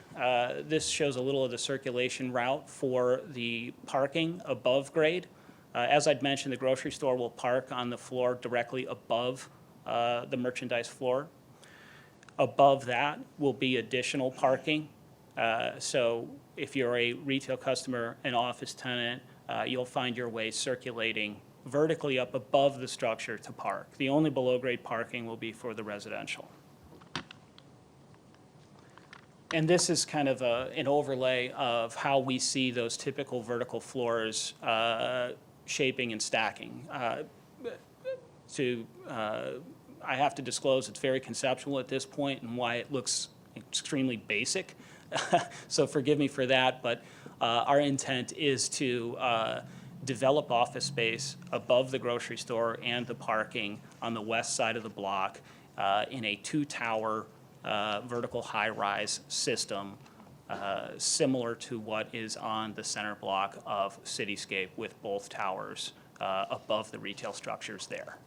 S12: this shows a little of the circulation route for the parking above grade. As I'd mentioned, the grocery store will park on the floor directly above the merchandise floor. Above that will be additional parking. So if you're a retail customer, an office tenant, you'll find your way circulating vertically up above the structure to park. The only below-grade parking will be for the residential. And this is kind of an overlay of how we see those typical vertical floors shaping and stacking. I have to disclose it's very conceptual at this point and why it looks extremely basic. So forgive me for that, but our intent is to develop office space above the grocery store and the parking on the west side of the block in a 2-tower vertical high-rise system, similar to what is on the center block of Cityscape, with both towers above the retail structures there.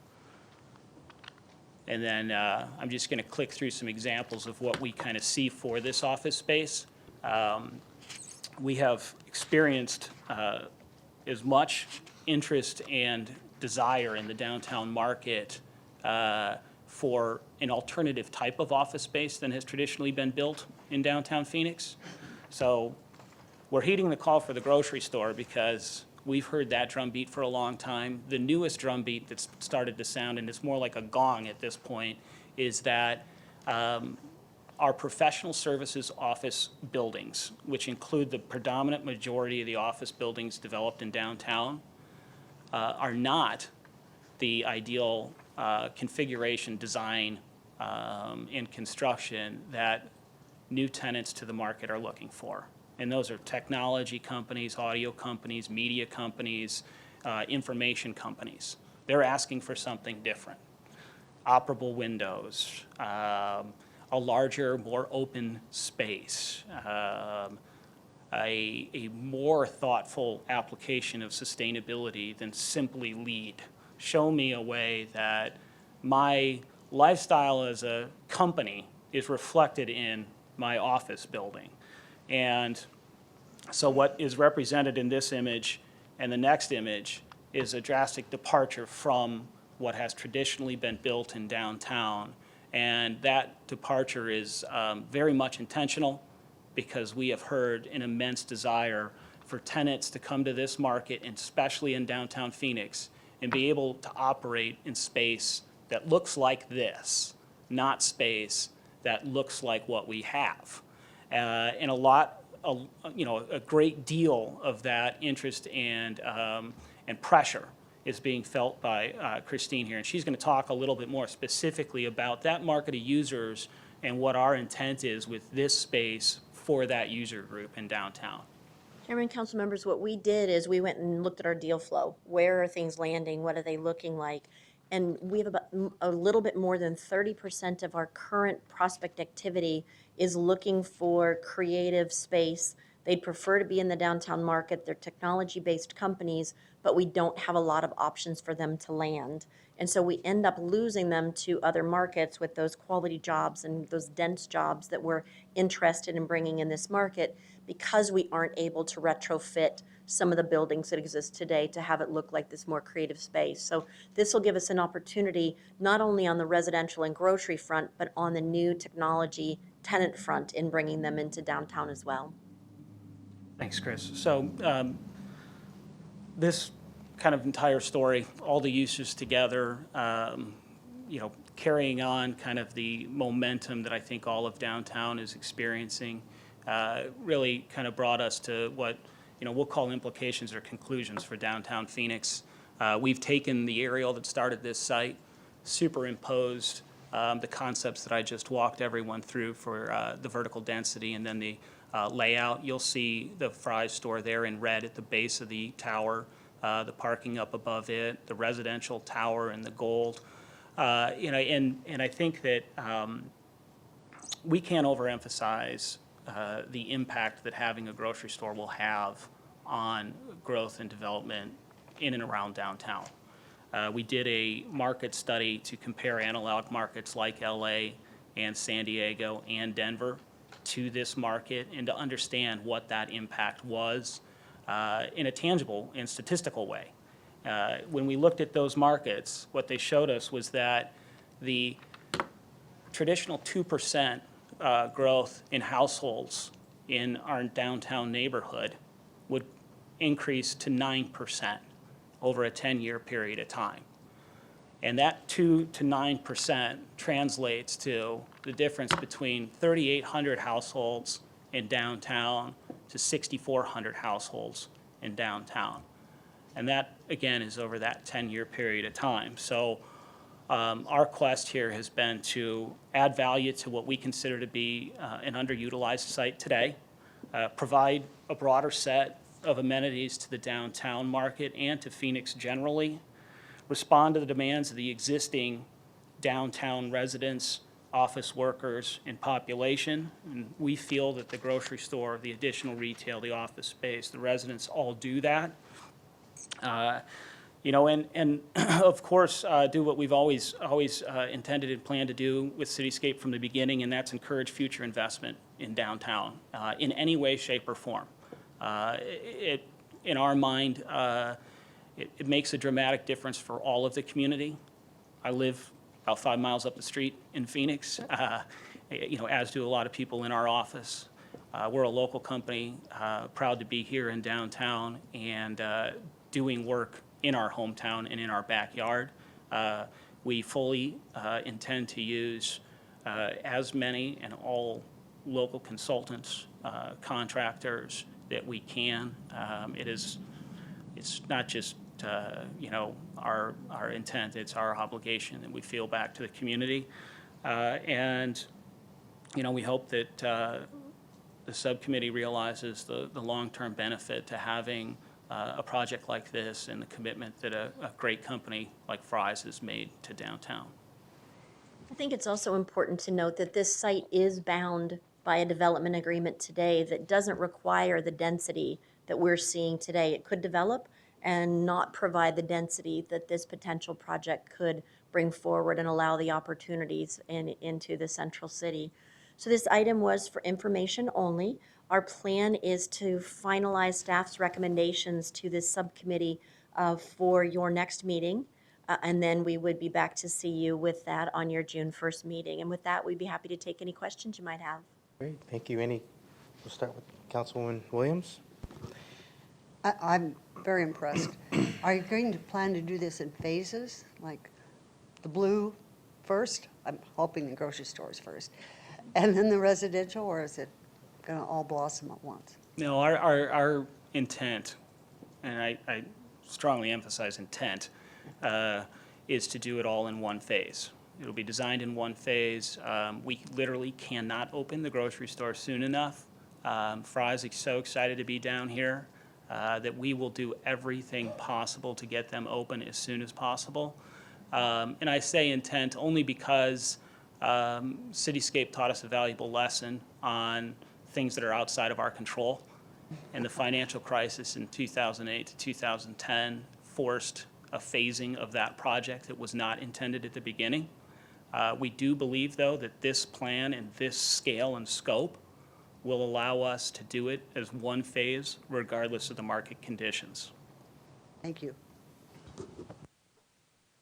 S12: And then I'm just going to click through some examples of what we kind of see for this office space. We have experienced as much interest and desire in the downtown market for an alternative type of office space than has traditionally been built in downtown Phoenix. So we're heeding the call for the grocery store because we've heard that drumbeat for a long time. The newest drumbeat that's started to sound, and it's more like a gong at this point, is that our professional services office buildings, which include the predominant majority of the office buildings developed in downtown, are not the ideal configuration design in construction that new tenants to the market are looking for. And those are technology companies, audio companies, media companies, information companies. They're asking for something different. Operable windows, a larger, more open space, a more thoughtful application of sustainability than simply LEED. Show me a way that my lifestyle as a company is reflected in my office building. And so what is represented in this image and the next image is a drastic departure from what has traditionally been built in downtown. And that departure is very much intentional, because we have heard an immense desire for tenants to come to this market, and especially in downtown Phoenix, and be able to operate in space that looks like this, not space that looks like what we have. And a great deal of that interest and pressure is being felt by Christine here. And she's going to talk a little bit more specifically about that market of users and what our intent is with this space for that user group in downtown.
S11: Chairman, council members, what we did is we went and looked at our deal flow. Where are things landing? What are they looking like? And we have about a little bit more than 30% of our current prospect activity is looking for creative space. They'd prefer to be in the downtown market. They're technology-based companies, but we don't have a lot of options for them to land. And so we end up losing them to other markets with those quality jobs and those dense jobs that we're interested in bringing in this market, because we aren't able to retrofit some of the buildings that exist today to have it look like this more creative space. So this will give us an opportunity not only on the residential and grocery front, but on the new technology tenant front in bringing them into downtown as well.
S12: Thanks, Chris. So this kind of entire story, all the uses together, carrying on kind of the momentum that I think all of downtown is experiencing, really kind of brought us to what we'll call implications or conclusions for downtown Phoenix. We've taken the aerial that started this site, superimposed the concepts that I just walked everyone through for the vertical density and then the layout. You'll see the Fry's store there in red at the base of the tower, the parking up above it, the residential tower in the gold. And I think that we can't overemphasize the impact that having a grocery store will have on growth and development in and around downtown. We did a market study to compare analog markets like LA and San Diego and Denver to this market, and to understand what that impact was in a tangible and statistical way. When we looked at those markets, what they showed us was that the traditional 2% growth in households in our downtown neighborhood would increase to 9% over a 10-year period of time. And that 2 to 9% translates to the difference between 3,800 households in downtown to 6,400 households in downtown. And that, again, is over that 10-year period of time. So our quest here has been to add value to what we consider to be an underutilized site today, provide a broader set of amenities to the downtown market and to Phoenix generally, respond to the demands of the existing downtown residents, office workers, and population. And we feel that the grocery store, the additional retail, the office space, the residents all do that. And of course, do what we've always intended and planned to do with Cityscape from the beginning, and that's encourage future investment in downtown in any way, shape, or form. In our mind, it makes a dramatic difference for all of the community. I live about 5 miles up the street in Phoenix, as do a lot of people in our office. We're a local company, proud to be here in downtown and doing work in our hometown and in our backyard. We fully intend to use as many and all local consultants, contractors that we can. It's not just our intent, it's our obligation that we feel back to the community. And, you know, we hope that the subcommittee realizes the long-term benefit to having a project like this and the commitment that a great company like Fry's has made to downtown.
S11: I think it's also important to note that this site is bound by a development agreement today that doesn't require the density that we're seeing today. It could develop and not provide the density that this potential project could bring forward and allow the opportunities into the central city. So this item was for information only. Our plan is to finalize staff's recommendations to this subcommittee for your next meeting. And then we would be back to see you with that on your June 1st meeting. And with that, we'd be happy to take any questions you might have.
S1: Great, thank you. We'll start with Councilwoman Williams.
S6: I'm very impressed. Are you going to plan to do this in phases, like the blue first? I'm hoping the grocery stores first, and then the residential, or is it going to all blossom at once?
S12: No, our intent, and I strongly emphasize intent, is to do it all in one phase. It'll be designed in one phase. We literally cannot open the grocery store soon enough. Fry's is so excited to be down here that we will do everything possible to get them open as soon as possible. And I say intent only because Cityscape taught us a valuable lesson on things that are outside of our control. And the financial crisis in 2008 to 2010 forced a phasing of that project that was not intended at the beginning. We do believe, though, that this plan and this scale and scope will allow us to do it as one phase regardless of the market conditions.
S6: Thank you.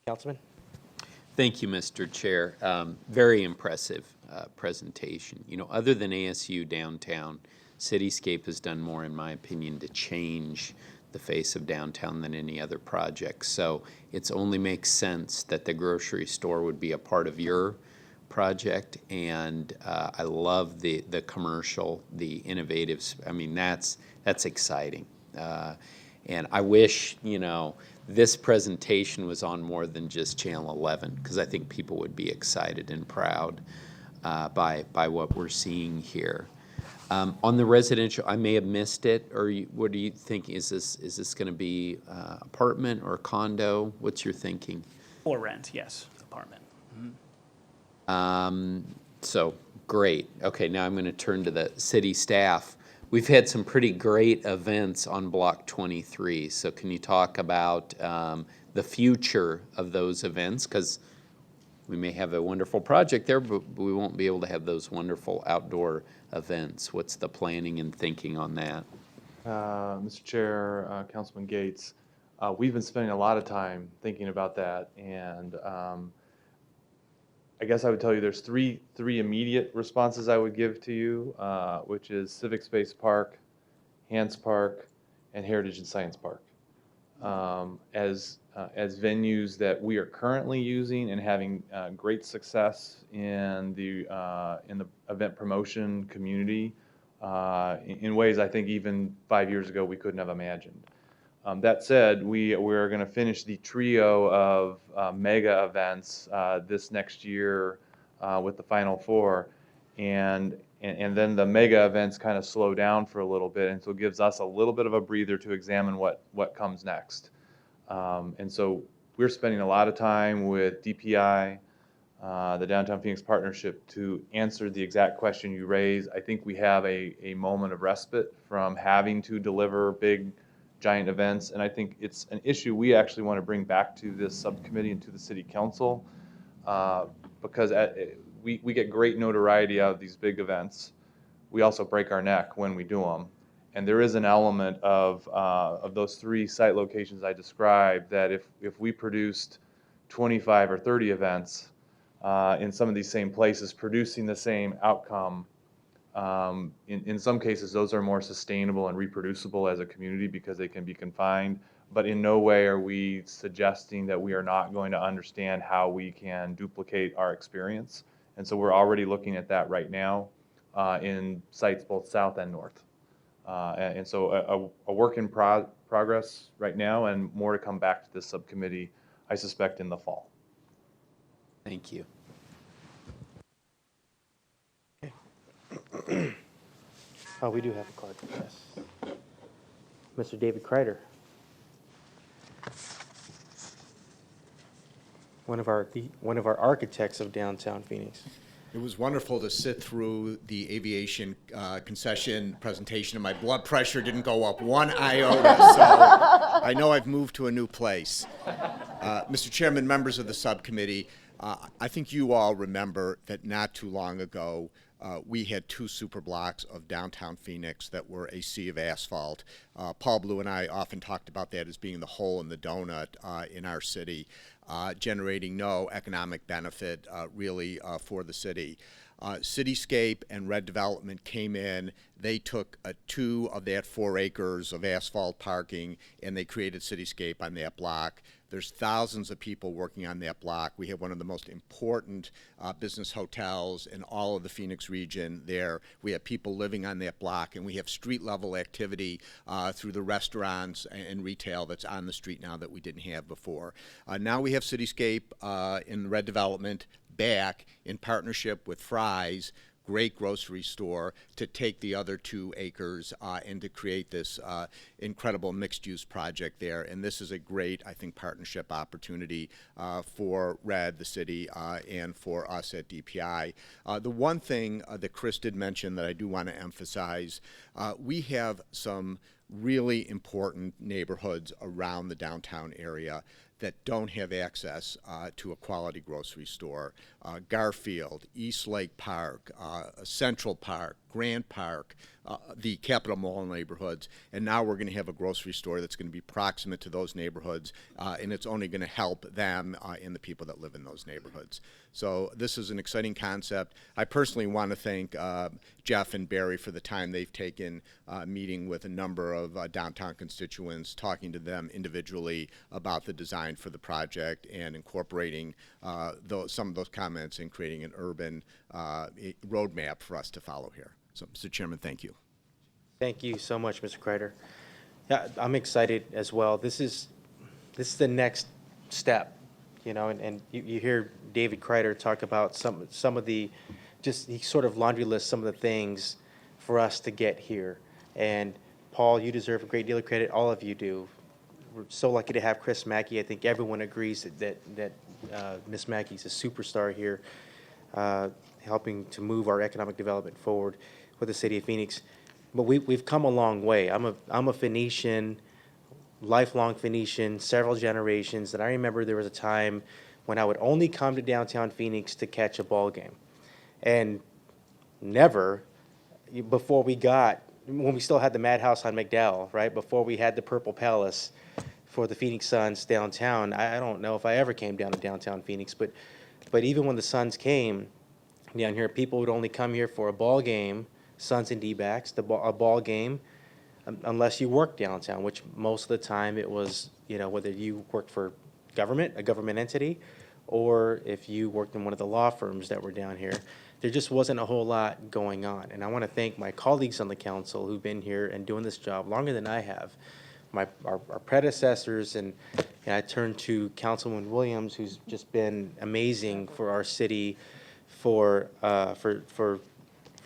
S1: Councilman?
S3: Thank you, Mr. Chair. Very impressive presentation. You know, other than ASU downtown, Cityscape has done more, in my opinion, to change the face of downtown than any other project. So it only makes sense that the grocery store would be a part of your project, and I love the commercial, the innovative. I mean, that's exciting. And I wish, you know, this presentation was on more than just Channel 11, because I think people would be excited and proud by what we're seeing here. On the residential, I may have missed it, or what do you think? Is this going to be apartment or condo? What's your thinking?
S12: Or rent, yes, apartment.
S3: So, great. Okay, now I'm going to turn to the city staff. We've had some pretty great events on Block 23, so can you talk about the future of those events? Because we may have a wonderful project there, but we won't be able to have those wonderful outdoor events. What's the planning and thinking on that?
S10: Mr. Chair, Councilman Gates, we've been spending a lot of time thinking about that, and I guess I would tell you there's three immediate responses I would give to you, which is Civic Space Park, Hans Park, and Heritage and Science Park. As venues that we are currently using and having great success in the event promotion community in ways I think even 5 years ago we couldn't have imagined. That said, we're going to finish the trio of mega events this next year with the Final Four, and then the mega events kind of slow down for a little bit, and so it gives us a little bit of a breather to examine what comes next. And so we're spending a lot of time with DPI, the Downtown Phoenix Partnership, to answer the exact question you raised. I think we have a moment of respite from having to deliver big, giant events, and I think it's an issue we actually want to bring back to this subcommittee and to the city council, because we get great notoriety out of these big events. We also break our neck when we do them. And there is an element of those three site locations I described that if we produced 25 or 30 events in some of these same places producing the same outcome, in some cases those are more sustainable and reproducible as a community because they can be confined, but in no way are we suggesting that we are not going to understand how we can duplicate our experience. And so we're already looking at that right now in sites both south and north. And so a work in progress right now, and more to come back to this subcommittee, I suspect, in the fall.
S3: Thank you.
S1: Oh, we do have a card, yes. Mr. David Kreider. One of our architects of downtown Phoenix.
S13: It was wonderful to sit through the aviation concession presentation, and my blood pressure didn't go up one iota, so I know I've moved to a new place. Mr. Chairman, members of the subcommittee, I think you all remember that not too long ago, we had 2 super blocks of downtown Phoenix that were a sea of asphalt. Paul Blue and I often talked about that as being the hole in the donut in our city, generating no economic benefit really for the city. Cityscape and Red Development came in. They took 2 of that 4 acres of asphalt parking, and they created Cityscape on that block. There's thousands of people working on that block. We have one of the most important business hotels in all of the Phoenix region there. We have people living on that block, and we have street-level activity through the restaurants and retail that's on the street now that we didn't have before. Now we have Cityscape in Red Development back in partnership with Fry's, great grocery store, to take the other 2 acres and to create this incredible mixed-use project there. And this is a great, I think, partnership opportunity for Red, the city, and for us at DPI. The one thing that Chris did mention that I do want to emphasize, we have some really important neighborhoods around the downtown area that don't have access to a quality grocery store. Garfield, East Lake Park, Central Park, Grant Park, the Capitol Mall neighborhoods, and now we're going to have a grocery store that's going to be proximate to those neighborhoods, and it's only going to help them and the people that live in those neighborhoods. So this is an exciting concept. I personally want to thank Jeff and Barry for the time they've taken meeting with a number of downtown constituents, talking to them individually about the design for the project and incorporating some of those comments and creating an urban roadmap for us to follow here. So, Mr. Chairman, thank you.
S1: Thank you so much, Mr. Kreider. Yeah, I'm excited as well. This is the next step, you know, and you hear David Kreider talk about some of the, he sort of laundry lists some of the things for us to get here. And Paul, you deserve a great deal of credit. All of you do. We're so lucky to have Chris Mackey. I think everyone agrees that Ms. Mackey's a superstar here, helping to move our economic development forward with the city of Phoenix. But we've come a long way. I'm a Phoenician, lifelong Phoenician, several generations, and I remember there was a time when I would only come to downtown Phoenix to catch a ball game. And never, when we still had the Madhouse on McDowell, right, before we had the Purple Palace for the Phoenix Suns downtown, I don't know if I ever came down to downtown Phoenix, but even when the Suns came down here, people would only come here for a ball game, Suns and D-backs, a ball game, unless you worked downtown, which most of the time it was, you know, whether you worked for a government entity, or if you worked in one of the law firms that were down here. There just wasn't a whole lot going on. And I want to thank my colleagues on the council who've been here and doing this job longer than I have, our predecessors, and I turn to Councilman Williams, who's just been amazing for our city for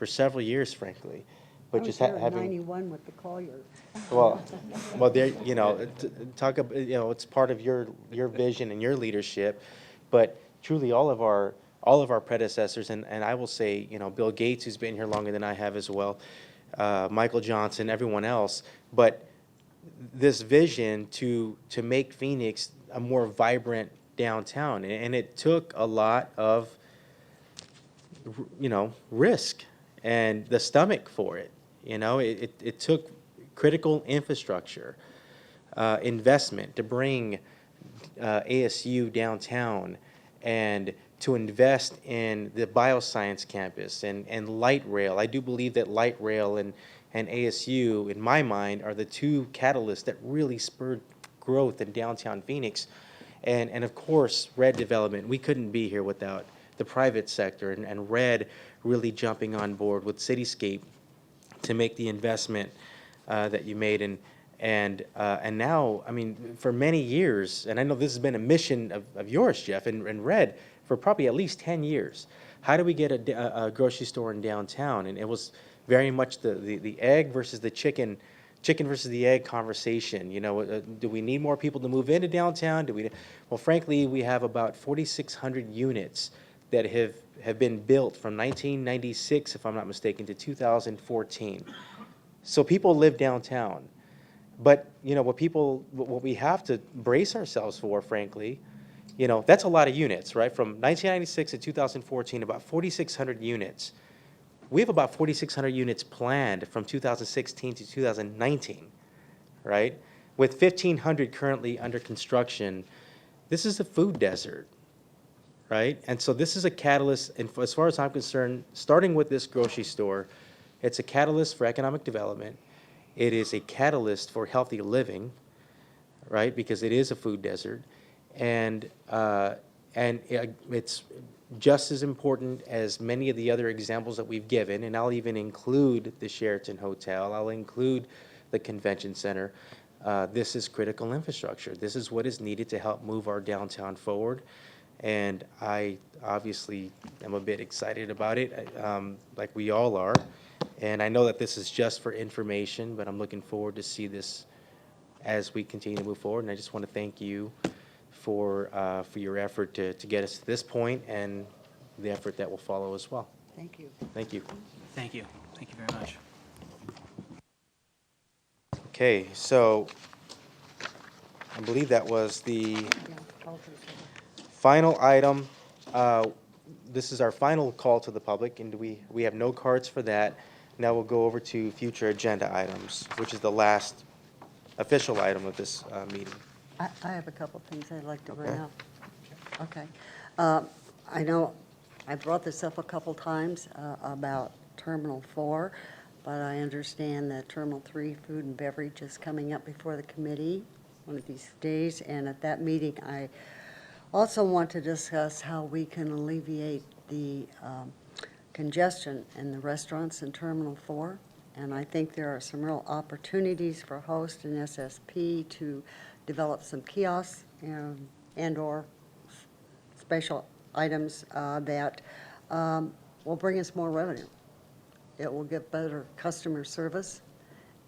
S1: several years, frankly.
S6: I
S1: But
S6: was
S1: just
S6: there in
S1: having,
S6: 91 with the Colliers.
S1: well, there, you know, talk about, you know, it's part of your vision and your leadership, but truly all of our predecessors, and I will say, you know, Bill Gates, who's been here longer than I have as well, Michael Johnson, everyone else, but this vision to make Phoenix a more vibrant downtown, and it took a lot of, you know, risk and the stomach for it. You know, it took critical infrastructure investment to bring ASU downtown, and to invest in the bioscience campus and light rail. I do believe that light rail and ASU, in my mind, are the 2 catalysts that really spurred growth in downtown Phoenix. And of course, Red Development. We couldn't be here without the private sector and Red really jumping on board with Cityscape to make the investment that you made. And now, I mean, for many years, and I know this has been a mission of yours, Jeff, and Red, for probably at least 10 years. How do we get a grocery store in downtown? And it was very much the egg versus the chicken versus the egg conversation. You know, do we need more people to move into downtown? Well, frankly, we have about 4,600 units that have been built from 1996, if I'm not mistaken, to 2014. So people live downtown. But, you know, what we have to brace ourselves for, frankly, you know, that's a lot of units, right? From 1996 to 2014, about 4,600 units. We have about 4,600 units planned from 2016 to 2019, right? With 1,500 currently under construction. This is a food desert, right? And so this is a catalyst, and as far as I'm concerned, starting with this grocery store, it's a catalyst for economic development. It is a catalyst for healthy living, right? Because it is a food desert. And it's just as important as many of the other examples that we've given, and I'll even include the Sheraton Hotel, I'll include the convention center. This is critical infrastructure. This is what is needed to help move our downtown forward. And I obviously am a bit excited about it, like we all are. And I know that this is just for information, but I'm looking forward to see this as we continue to move forward. And I just want to thank you for your effort to get us to this point and the effort that will follow as well.
S6: Thank you.
S1: Thank you.
S12: Thank you. Thank you very much.
S1: Okay, so I believe that was the final item. This is our final call to the public, and we have no cards for that. Now we'll go over to future agenda items, which is the last official item of this meeting.
S6: I have a couple of things I'd like to bring
S1: Okay.
S6: up. Okay. I know I brought this up a couple times about Terminal 4, but I understand that Terminal 3 Food and Beverage is coming up before the committee one of these days, and at that meeting, I also want to discuss how we can alleviate the congestion in the restaurants in Terminal 4. And I think there are some real opportunities for Host and SSP to develop some kiosks and/or special items that will bring us more revenue. It will get better customer service,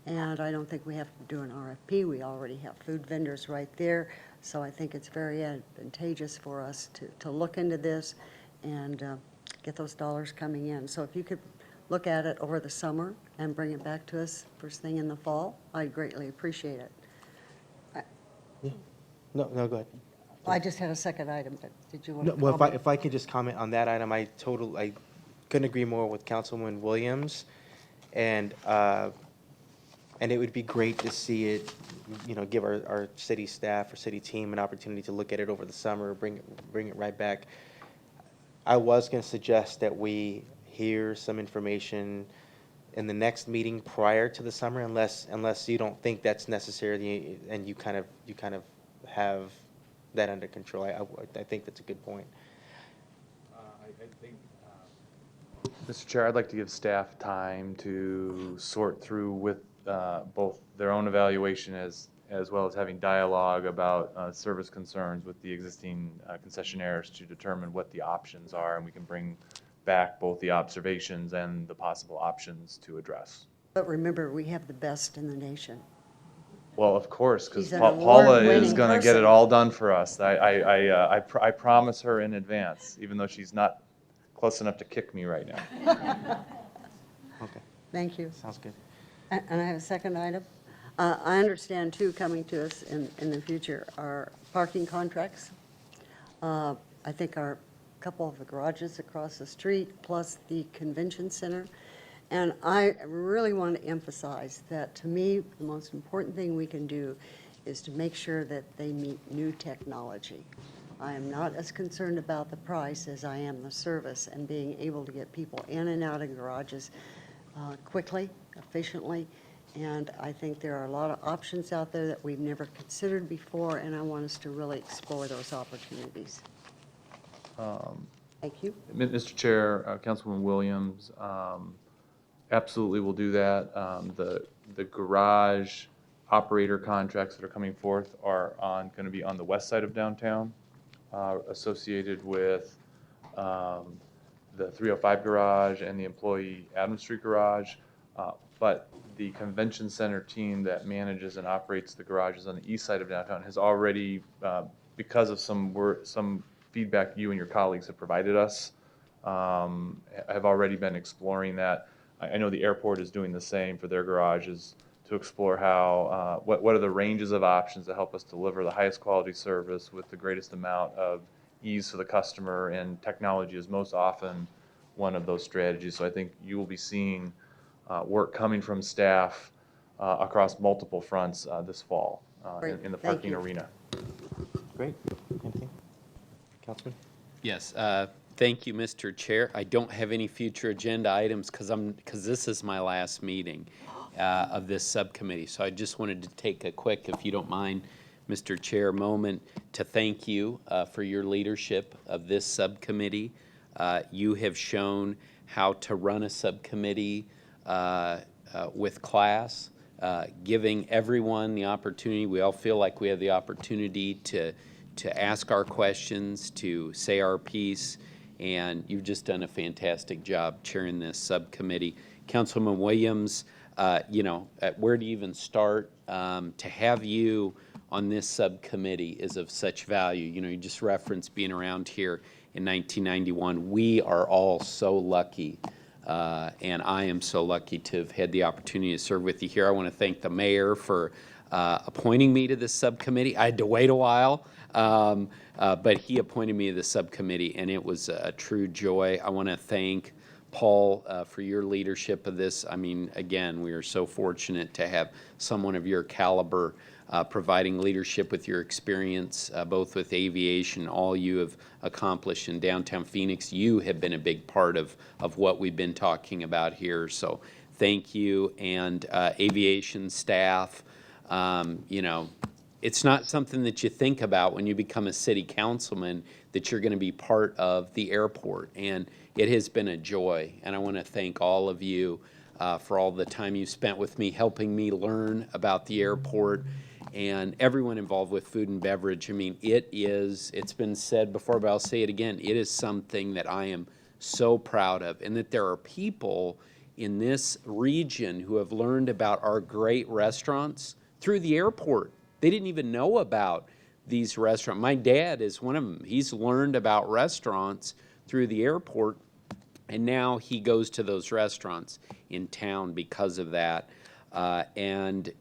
S6: and I don't think we have to do an RFP. We already have food vendors right there, so I think it's very advantageous for us to look into this and get those dollars coming in. So if you could look at it over the summer and bring it back to us first thing in the fall, I'd greatly appreciate it.
S1: No, go ahead.
S6: I just had a second item, but did you want
S1: No,
S6: to
S1: well,
S6: comment?
S1: if I could just comment on that item, I couldn't agree more with Councilwoman Williams. And it would be great to see it, you know, give our city staff or city team an opportunity to look at it over the summer, bring it right back. I was going to suggest that we hear some information in the next meeting prior to the summer, unless you don't think that's necessary and you kind of have that under control. I think that's a good point.
S10: Mr. Chair, I'd like to give staff time to sort through with both their own evaluation as well as having dialogue about service concerns with the existing concessionaires to determine what the options are, and we can bring back both the observations and the possible options to address.
S6: But remember, we have the best in the nation.
S10: Well, of course, because
S6: She's an
S10: Paula is
S6: award-winning
S10: going to get it
S6: person.
S10: all done for us. I promise her in advance, even though she's not close enough to kick me right now.
S1: Okay,
S6: Thank you.
S1: sounds good.
S6: And I have a second item. I understand, too, coming to us in the future are parking contracts. I think our couple of the garages across the street, plus the convention center. And I really want to emphasize that, to me, the most important thing we can do is to make sure that they meet new technology. I am not as concerned about the price as I am the service and being able to get people in and out of garages quickly, efficiently. And I think there are a lot of options out there that we've never considered before, and I want us to really explore those opportunities. Thank you.
S10: Mr. Chair, Councilwoman Williams, absolutely will do that. The garage operator contracts that are coming forth are going to be on the west side of downtown, associated with the 305 garage and the employee Adams Street garage. But the convention center team that manages and operates the garages on the east side of downtown has already, because of some feedback you and your colleagues have provided us, have already been exploring that. I know the airport is doing the same for their garages to explore how, what are the ranges of options that help us deliver the highest quality service with the greatest amount of ease to the customer, and technology is most often one of those strategies. So I think you will be seeing work coming from staff across multiple fronts this fall
S6: Great.
S10: in the
S6: Thank
S10: parking
S6: you.
S10: arena.
S1: Great. Anything? Councilman?
S3: Yes, thank you, Mr. Chair. I don't have any future agenda items because this is my last meeting of this subcommittee. So I just wanted to take a quick, if you don't mind, Mr. Chair, moment to thank you for your leadership of this subcommittee. You have shown how to run a subcommittee with class, giving everyone the opportunity. We all feel like we have the opportunity to ask our questions, to say our piece, and you've just done a fantastic job chairing this subcommittee. Councilman Williams, where do you even start? To have you on this subcommittee is of such value. You just referenced being around here in 1991. We are all so lucky, and I am so lucky to have had the opportunity to serve with you here. I want to thank the mayor for appointing me to this subcommittee. I had to wait a while, but he appointed me to the subcommittee, and it was a true joy. I want to thank Paul for your leadership of this. I mean, again, we are so fortunate to have someone of your caliber providing leadership with your experience, both with aviation, all you have accomplished in downtown Phoenix. You have been a big part of what we've been talking about here. So thank you. And aviation staff, it's not something that you think about when you become a city councilman, that you're going to be part of the airport. And it has been a joy. And I want to thank all of you for all the time you spent with me, helping me learn about the airport, and everyone involved with food and beverage. I mean, it's been said before, but I'll say it again. It is something that I am so proud of, and that there are people in this region who have learned about our great restaurants through the airport. They didn't even know about these restaurants. My dad is one of them. He's learned about restaurants through the airport, and now he goes to those restaurants in town because of that. And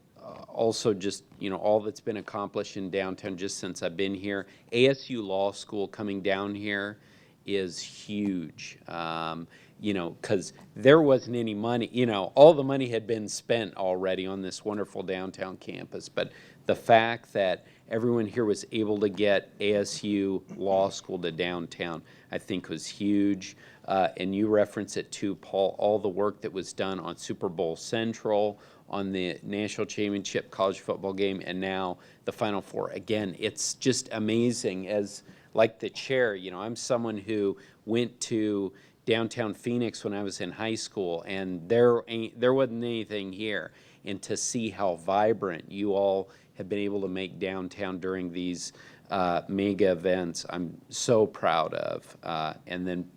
S3: also just, all that's been accomplished in downtown just since I've been here. ASU Law School coming down here is huge, because there wasn't any money. All the money had been spent already on this wonderful downtown campus. But the fact that everyone here was able to get ASU Law School to downtown, I think was huge. And you reference it too, Paul, all the work that was done on Super Bowl Central, on the national championship college football game, and now the Final Four. Again, it's just amazing. As like the chair, I'm someone who went to downtown Phoenix when I was in high school, and there wasn't anything here. And to see how vibrant you all have been able to make downtown during these mega events, I'm so proud of.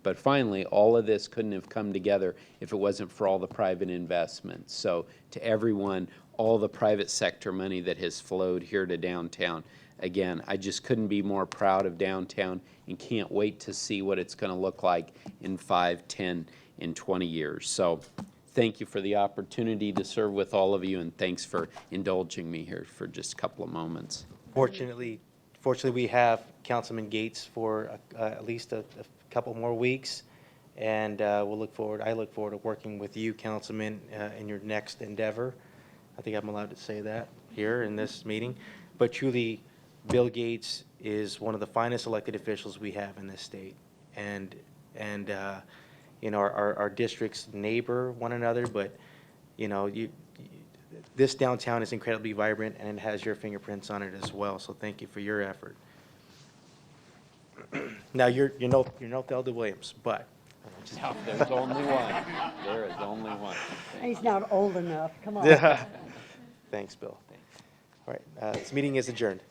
S3: But finally, all of this couldn't have come together if it wasn't for all the private investments. So to everyone, all the private sector money that has flowed here to downtown, again, I just couldn't be more proud of downtown, and can't wait to see what it's going to look like in 5, 10, and 20 years. So thank you for the opportunity to serve with all of you, and thanks for indulging me here for just a couple of moments.
S1: Fortunately, we have Councilman Gates for at least a couple more weeks, and I look forward to working with you, Councilman, in your next endeavor. I think I'm allowed to say that here in this meeting. But truly, Bill Gates is one of the finest elected officials we have in this state, and our districts neighbor one another, but this downtown is incredibly vibrant, and it has your fingerprints on it as well. So thank you for your effort. Now you're no Thelda Williams, but
S3: No, there's only one. There is only one.
S6: He's not old enough, come on.
S1: thanks, Bill. All right, this meeting is adjourned.